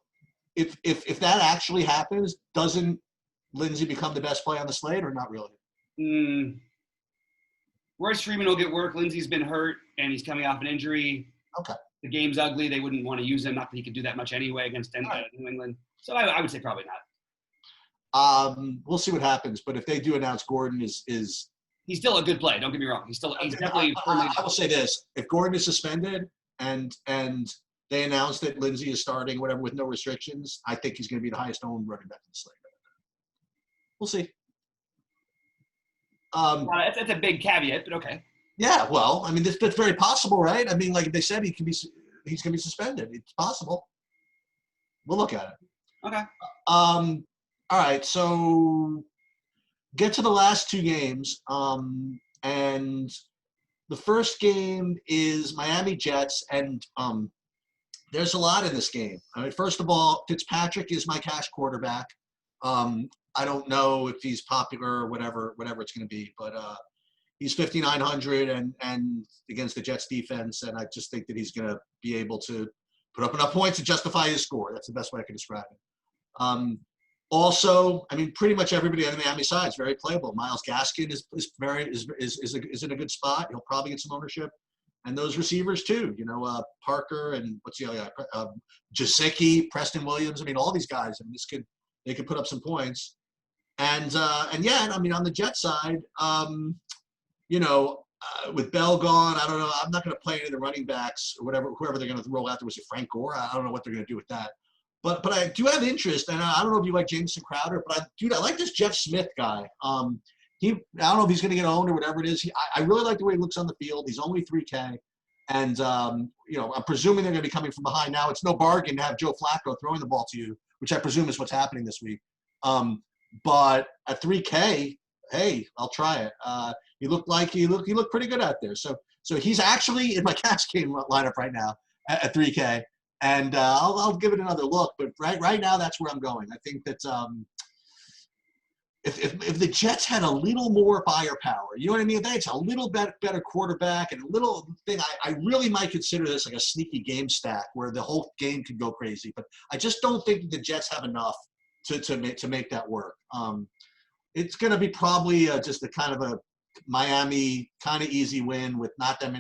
if that actually happens, doesn't Lindsay become the best play on the slate, or not really? Royce Freeman will get work. Lindsay's been hurt, and he's coming off an injury. Okay. The game's ugly. They wouldn't want to use him. Not that he could do that much anyway against New England. So I would say probably not. We'll see what happens. But if they do announce Gordon is he's still a good play. Don't get me wrong. He's definitely. I will say this: if Gordon is suspended and they announce that Lindsay is starting, whatever, with no restrictions, I think he's going to be the highest owned running back in the slate. We'll see. That's a big caveat, but okay. Yeah, well, I mean, that's very possible, right? I mean, like they said, he's going to be suspended. It's possible. We'll look at it. Okay. All right. So get to the last two games, and the first game is Miami Jets, and there's a lot in this game. I mean, first of all, Fitzpatrick is my cash quarterback. I don't know if he's popular or whatever it's going to be, but he's 5,900 and against the Jets defense, and I just think that he's going to be able to put up enough points to justify his score. That's the best way I can describe it. Also, I mean, pretty much everybody on the Miami side is very playable. Miles Gaskin is in a good spot. He'll probably get some ownership, and those receivers too. Parker and what's the other guy? Jasicki, Preston Williams. I mean, all these guys. I mean, they could put up some points. And I mean, on the Jet side, with Bell gone, I don't know. I'm not going to play any of the running backs or whoever they're going to roll out there. Was it Frank Gore? I don't know what they're going to do with that. But I do have interest, and I don't know if you like Jameson Crowder, but I like this Jeff Smith guy. I don't know if he's going to get owned or whatever it is. I really like the way he looks on the field. He's only 3K, and I'm presuming they're going to be coming from behind. Now it's no bargain to have Joe Flacco throwing the ball to you, which I presume is what's happening this week. But at 3K, hey, I'll try it. He looked pretty good out there. So he's actually in my cash game lineup right now at 3K. And I'll give it another look, but right now that's where I'm going. I think that if the Jets had a little more firepower, you know what I mean? If they had a little better quarterback and a little thing, I really might consider this like a sneaky game stack where the whole game could go crazy. But I just don't think the Jets have enough to make that work. It's going to be probably just a kind of a Miami kind of easy win with not that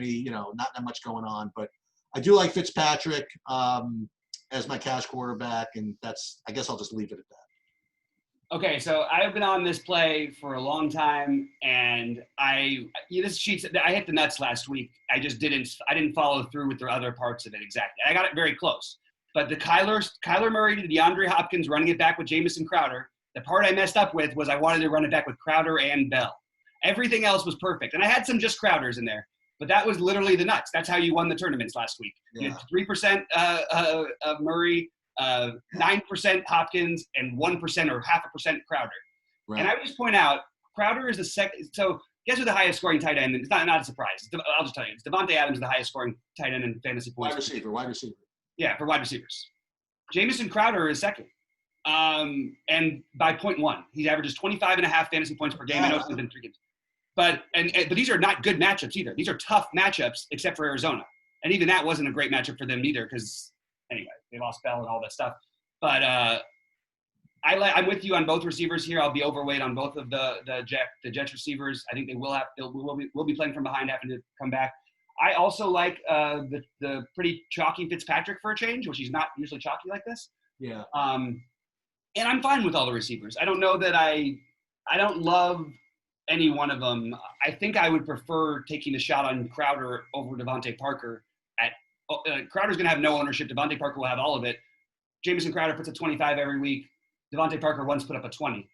much going on, but I do like Fitzpatrick as my cash quarterback, and I guess I'll just leave it at that. Okay, so I've been on this play for a long time, and I hit the nuts last week. I didn't follow through with the other parts of it exactly. I got it very close. But the Kyler Murray to DeAndre Hopkins running it back with Jameson Crowder, the part I messed up with was I wanted to run it back with Crowder and Bell. Everything else was perfect. And I had some just Crowders in there. But that was literally the nuts. That's how you won the tournaments last week. Yeah. You had 3% of Murray, 9% Hopkins, and 1% or 0.5% Crowder. Right. And I would just point out, Crowder is the second. So guess who the highest scoring tight end? It's not a surprise. I'll just tell you. It's Devontae Adams, the highest scoring tight end in fantasy points. Wide receiver. Yeah, for wide receivers. Jameson Crowder is second. And by 0.1. He averages 25.5 fantasy points per game. I know it's been 3 games. But these are not good matchups either. These are tough matchups, except for Arizona. And even that wasn't a great matchup for them either because, anyway, they lost Bell and all that stuff. But I'm with you on both receivers here. I'll be overweight on both of the Jets receivers. I think they will be playing from behind, having to come back. I also like the pretty chalky Fitzpatrick for a change, which he's not usually chalky like this. Yeah. And I'm fine with all the receivers. I don't know that I don't love any one of them. I think I would prefer taking the shot on Crowder over Devontae Parker. Crowder's going to have no ownership. Devontae Parker will have all of it. Jameson Crowder puts a 25 every week. Devontae Parker once put up a 20.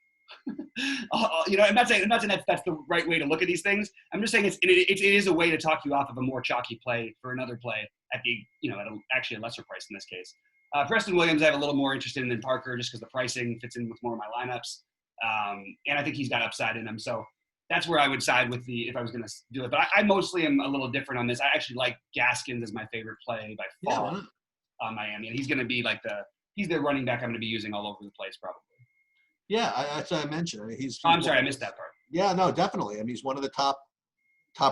I'm not saying that's the right way to look at these things. I'm just saying it is a way to talk you off of a more chalky play for another play at actually a lesser price in this case. Preston Williams I have a little more interest in than Parker just because the pricing fits in with more of my lineups. And I think he's got upside in him. So that's where I would side with if I was going to do it. But I mostly am a little different on this. I actually like Gaskins as my favorite play by far on Miami. And he's going to be he's the running back I'm going to be using all over the place probably. Yeah, that's what I mentioned. I mean, I'm sorry, I missed that part. Yeah, no, definitely. I mean, he's one of the top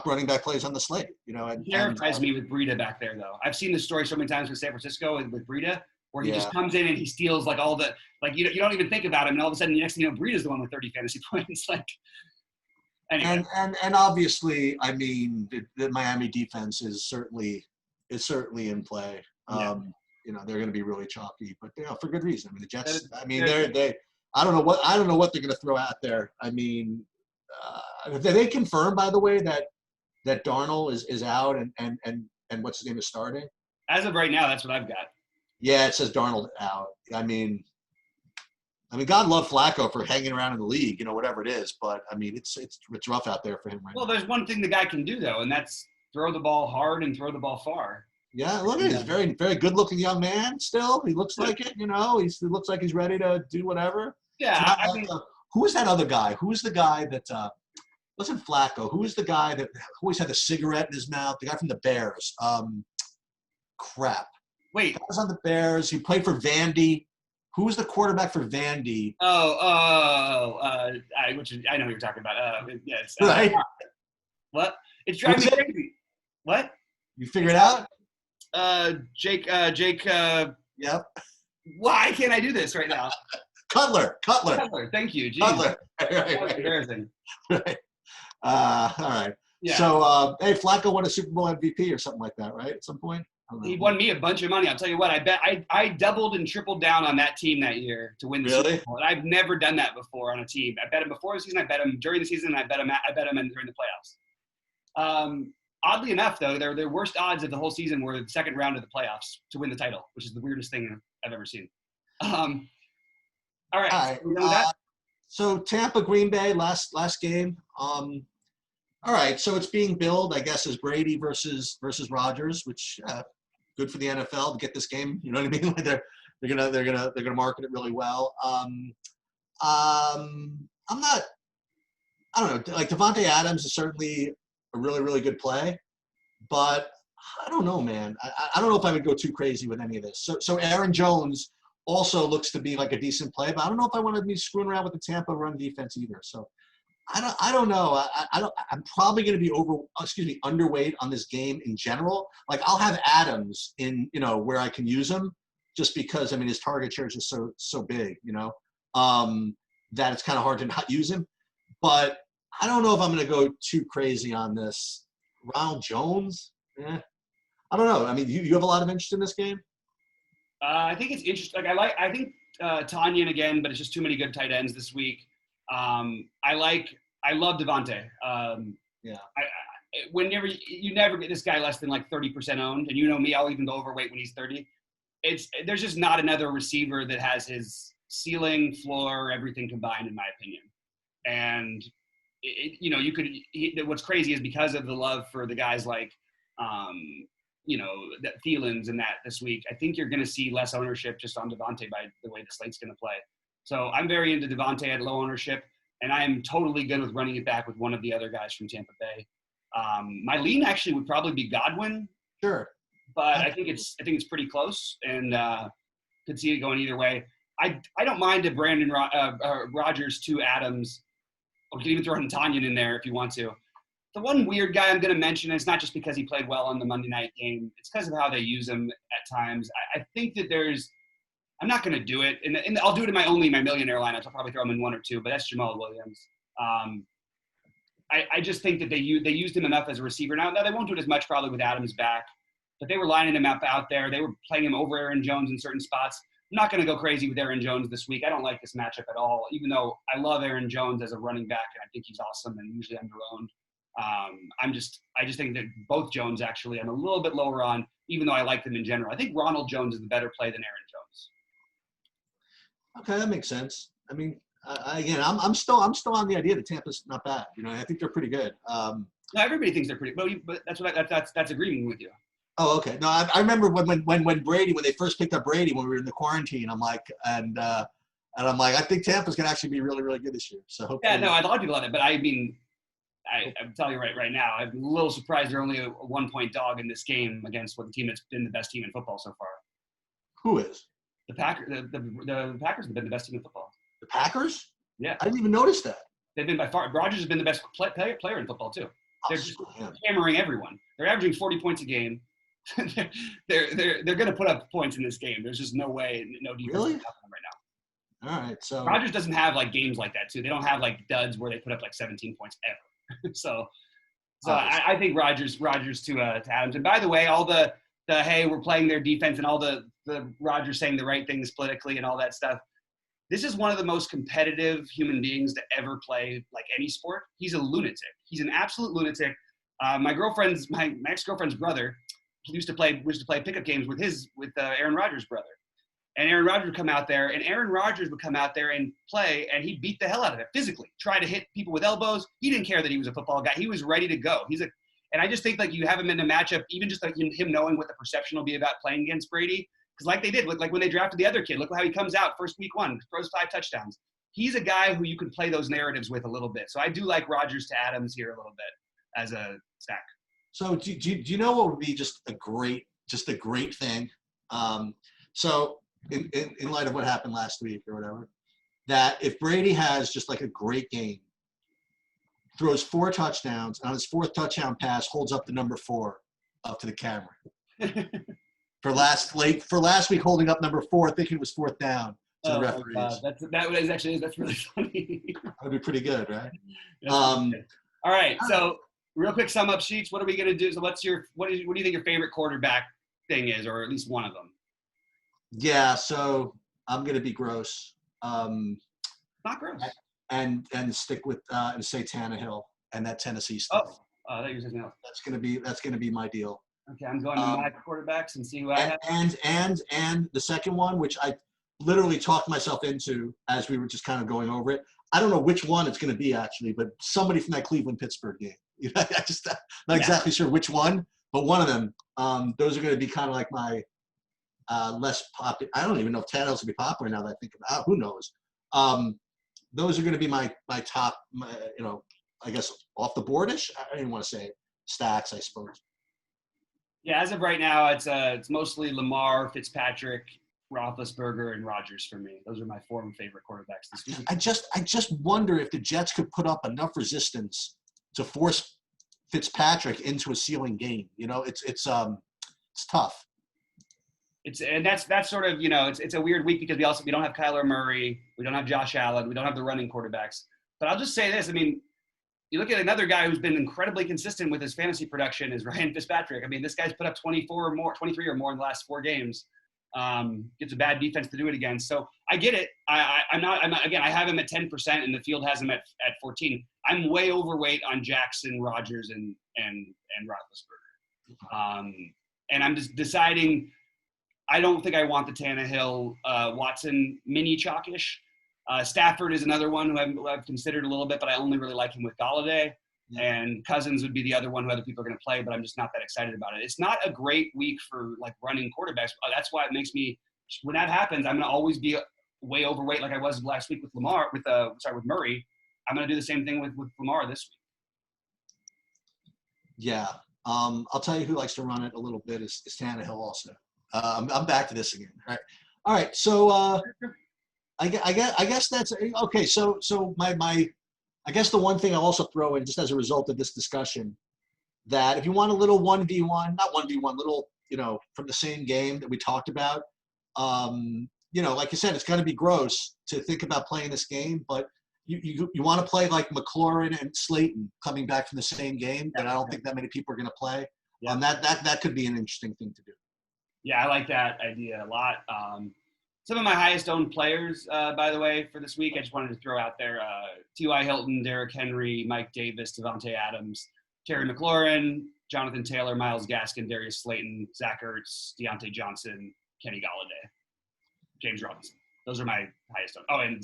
running back plays on the slate. He terrifies me with Breida back there, though. I've seen this story so many times with San Francisco and with Breida, where he just comes in and he steals all the you don't even think about him, and all of a sudden the next thing you know, Breida's the one with 30 fantasy points. Anyway. And obviously, I mean, the Miami defense is certainly in play. They're going to be really chalky, but for good reason. I mean, the Jets. I mean, they. I don't know what they're going to throw out there. I mean, they confirmed, by the way, that Darnold is out and what's his name is starting. As of right now, that's what I've got. Yeah, it says Darnold out. I mean, God love Flacco for hanging around in the league, whatever it is. But I mean, it's rough out there for him right now. Well, there's one thing the guy can do though, and that's throw the ball hard and throw the ball far. Yeah, look at him. He's a very, very good-looking young man. Still, he looks like it. He looks like he's ready to do whatever. Yeah, I mean, who was that other guy? Who was the guy that wasn't Flacco? Who was the guy that always had the cigarette in his mouth? The guy from the Bears. Crap. Wait. He was on the Bears. He played for Vandy. Who was the quarterback for Vandy? I know who you're talking about. Yes. Right. What? It's driving me crazy. What? You figure it out? Jake. Yep. Why can't I do this right now? Cutler. Thank you. Jeez. Cutler. Right. Embarrassing. Right. All right. Yeah. So, hey, Flacco won a Super Bowl MVP or something like that, right? At some point? He won me a bunch of money. I'll tell you what. I bet I doubled and tripled down on that team that year to win the Super Bowl. And I've never done that before on a team. I bet him before the season. I bet him during the season. And I bet him during the playoffs. Oddly enough, though, their worst odds of the whole season were the second round of the playoffs to win the title, which is the weirdest thing I've ever seen. All right. So Tampa, Green Bay, last game. All right. So it's being billed, I guess, as Brady versus Rodgers, which good for the NFL to get this game. You know what I mean? Like they're gonna market it really well. I don't know. Like Devontae Adams is certainly a really, really good play, but I don't know, man. I don't know if I would go too crazy with any of this. So Aaron Jones also looks to be like a decent play, but I don't know if I want to be screwing around with the Tampa run defense either. So I don't know. I'm probably going to be underweight on this game in general. Like I'll have Adams in, where I can use him just because, I mean, his target share is just so big, that it's kind of hard to not use him. But I don't know if I'm going to go too crazy on this. Ronald Jones? I don't know. I mean, you have a lot of interest in this game? I think it's interesting. I think Tanyan again, but it's just too many good tight ends this week. I love Devontae. Whenever you never get this guy less than like 30% owned, and you know me, I'll even go overweight when he's 30. There's just not another receiver that has his ceiling, floor, everything combined, in my opinion. And what's crazy is because of the love for the guys like, that Thielens and that this week, I think you're going to see less ownership just on Devontae by the way the slate's going to play. So I'm very into Devontae at low ownership, and I am totally good with running it back with one of the other guys from Tampa Bay. My lean actually would probably be Godwin. Sure. But I think it's pretty close, and could see it going either way. I don't mind a Brandon Rodgers to Adams. Or you can even throw Tanyan in there if you want to. The one weird guy I'm going to mention, and it's not just because he played well on the Monday night game. It's because of how they use him at times. I think that I'm not going to do it. And I'll do it in my millionaire lineups. I'll probably throw him in one or two, but that's Jamal Williams. I just think that they used him enough as a receiver. Now they won't do it as much probably with Adams back, but they were lining him up out there. They were playing him over Aaron Jones in certain spots. I'm not going to go crazy with Aaron Jones this week. I don't like this matchup at all, even though I love Aaron Jones as a running back, and I think he's awesome and usually underowned. I just think that both Jones actually I'm a little bit lower on, even though I like them in general. I think Ronald Jones is the better play than Aaron Jones. Okay, that makes sense. I mean, again, I'm still on the idea that Tampa's not bad. I think they're pretty good. No, everybody thinks they're pretty, but that's agreeing with you. Oh, okay. No, I remember when Brady, when they first picked up Brady when we were in the quarantine, I'm like, I think Tampa's gonna actually be really, really good this year. So hopefully. Yeah, no, a lot of people on it, but I mean, I'm telling you right now, I'm a little surprised they're only a 1-point dog in this game against the team that's been the best team in football so far. Who is? The Packers. The Packers have been the best team in football. The Packers? Yeah. I didn't even notice that. They've been by far. Rodgers has been the best player in football too. They're just hammering everyone. They're averaging 40 points a game. they're going to put up points in this game. There's just no way, no defense really? Right now. All right, so Rodgers doesn't have like games like that too. They don't have like duds where they put up like 17 points ever. so I think Rodgers to Adams. And by the way, all the hey, we're playing their defense and all the Rodgers saying the right things politically and all that stuff. This is one of the most competitive human beings to ever play like any sport. He's a lunatic. He's an absolute lunatic. My ex-girlfriend's brother used to play pickup games with Aaron Rodgers' brother. And Aaron Rodgers would come out there, and play, and he'd beat the hell out of it physically. Try to hit people with elbows. He didn't care that he was a football guy. He was ready to go. And I just think like you have him in a matchup, even just like him knowing what the perception will be about playing against Brady. Because like they did, like when they drafted the other kid, look how he comes out first week 1, throws 5 touchdowns. he's a guy who you can play those narratives with a little bit. So I do like Rodgers to Adams here a little bit as a stack. So do you know what would be just a great thing? So in light of what happened last week or whatever, that if Brady has just like a great game, throws 4 touchdowns, and on his 4th touchdown pass holds up the number 4 up to the camera. for last week, holding up number 4, thinking it was 4th down to the referees. That's really funny. That would be pretty good, right? All right, so real quick sum up sheets. What are we gonna do? So what do you think your favorite quarterback thing is, or at least one of them? Yeah, so I'm gonna be gross. Not gross. And stick with and say Tannehill and that Tennessee stuff. Oh, that uses now. That's gonna be my deal. Okay, I'm going to my quarterbacks and see who I have. And the second one, which I literally talked myself into as we were just kind of going over it. I don't know which one it's going to be actually, but somebody from that Cleveland-Pittsburgh game. I just not exactly sure which one, but one of them. Those are going to be kind of like my less popular. I don't even know if Tannehill's going to be popular now that I think about it. Who knows? Those are going to be my top, I guess off the boardish. I don't even want to say it. Stacks, I suppose. Yeah, as of right now, it's mostly Lamar, Fitzpatrick, Roethlisberger, and Rodgers for me. Those are my 4 favorite quarterbacks this week. I just wonder if the Jets could put up enough resistance to force Fitzpatrick into a ceiling game. It's tough. That's sort of, it's a weird week because we don't have Kyler Murray, we don't have Josh Allen, we don't have the running quarterbacks. But I'll just say this, I mean, you look at another guy who's been incredibly consistent with his fantasy production is Ryan Fitzpatrick. I mean, this guy's put up 23 or more in the last 4 games. Gets a bad defense to do it against. So I get it. I'm not again, I have him at 10% and the field has him at 14. I'm way overweight on Jackson, Rodgers, and Roethlisberger. And I'm just deciding, I don't think I want the Tannehill, Watson mini chalkish. Stafford is another one who I've considered a little bit, but I only really like him with Galladay. Yeah. And Cousins would be the other one who other people are going to play, but I'm just not that excited about it. It's not a great week for like running quarterbacks. That's why it makes me, when that happens, I'm going to always be way overweight like I was last week with Murray. I'm going to do the same thing with Lamar this week. Yeah. I'll tell you who likes to run it a little bit is Tannehill also. I'm back to this again. All right. So I guess that's okay. So I guess the one thing I'll also throw in just as a result of this discussion, that if you want a little 1v1, not 1v1, little, from the same game that we talked about, like you said, it's going to be gross to think about playing this game, but you want to play like McLaurin and Slayton coming back from the same game that I don't think that many people are going to play. Yeah. That could be an interesting thing to do. Yeah, I like that idea a lot. Some of my highest owned players, by the way, for this week, I just wanted to throw out there, T.Y. Hilton, Derrick Henry, Mike Davis, Devontae Adams, Terry McLaurin, Jonathan Taylor, Myles Gaskin, Darius Slayton, Zach Ertz, Deontay Johnson, Kenny Galladay, James Robinson. Those are my highest owned. Oh, and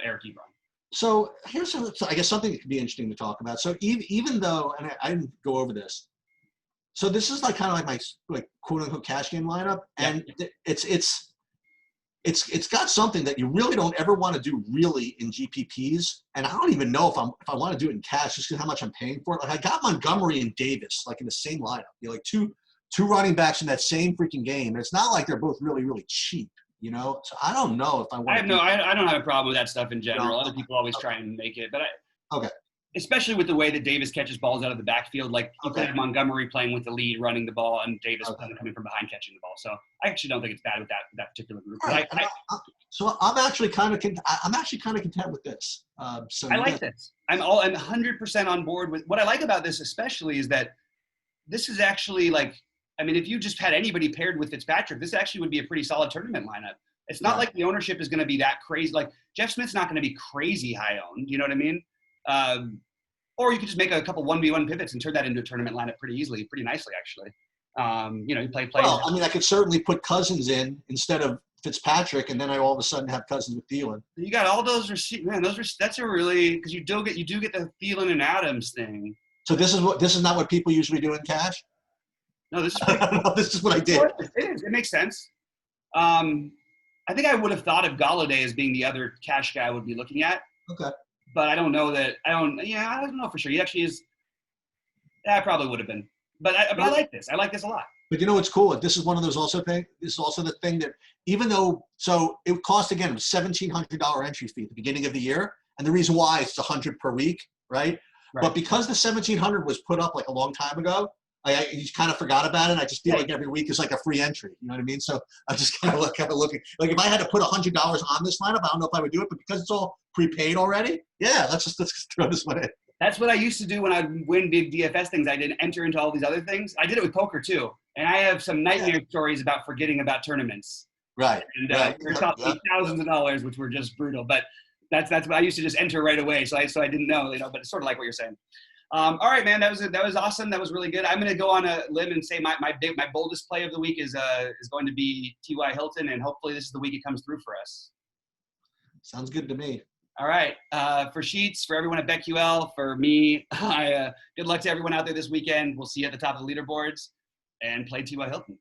Eric Ebron. So here's, I guess, something that could be interesting to talk about. So even though, and I didn't go over this, so this is like kind of like my quote unquote cash game lineup, and it's got something that you really don't ever want to do really in GPPs, and I don't even know if I want to do it in cash just because how much I'm paying for it. Like I got Montgomery and Davis like in the same lineup, like two running backs in that same freaking game. And it's not like they're both really really cheap, So I don't know if I want. I don't have a problem with that stuff in general. Other people always try and make it, but especially with the way that Davis catches balls out of the backfield, like you could have Montgomery playing with the lead, running the ball, and Davis coming from behind catching the ball. So I actually don't think it's bad with that particular group. Right. So I'm actually kind of content with this. So I like this. I'm 100% on board with what I like about this, especially is that this is actually if you just had anybody paired with Fitzpatrick, this actually would be a pretty solid tournament lineup. It's not like the ownership is going to be that crazy. Like Jeff Smith's not going to be crazy high owned. You know what I mean? Or you could just make a couple 1v1 pivots and turn that into a tournament lineup pretty nicely, actually. You play. Well, I could certainly put Cousins in instead of Fitzpatrick, and then I all of a sudden have Cousins with Thielen. You got all those receivers. Man, that's a really, because you do get the Thielen and Adams thing. So this is not what people usually do in cash? No, this is pretty cool. This is what I did. It is. It makes sense. I think I would have thought of Galladay as being the other cash guy I would be looking at. Okay. But I don't know that. I don't know for sure. He actually is. Yeah, I probably would have been. But I like this. I like this a lot. But you know what's cool? This is one of those also thing. This is also the thing that even though it cost again a $1,700 entry fee at the beginning of the year, and the reason why it's $100 per week, right? But because the $1,700 was put up like a long time ago, I just kind of forgot about it. I just feel like every week is like a free entry. You know what I mean? So I just kind of looking. Like if I had to put $100 on this lineup, I don't know if I would do it. But because it's all prepaid already, yeah, let's just throw this one in. That's what I used to do when I'd win big DFS things. I didn't enter into all these other things. I did it with poker too. And I have some nightmare stories about forgetting about tournaments. Right. And we're talking thousands of dollars, which were just brutal. But that's what I used to just enter right away. So I didn't know, but it's sort of like what you're saying. All right, man, that was awesome. That was really good. I'm going to go on a limb and say my boldest play of the week is going to be T.Y. Hilton, and hopefully this is the week it comes through for us. Sounds good to me. All right. For Sheets, for everyone at BetQL, for me, good luck to everyone out there this weekend. We'll see you at the top of the leaderboards, and play T.Y. Hilton.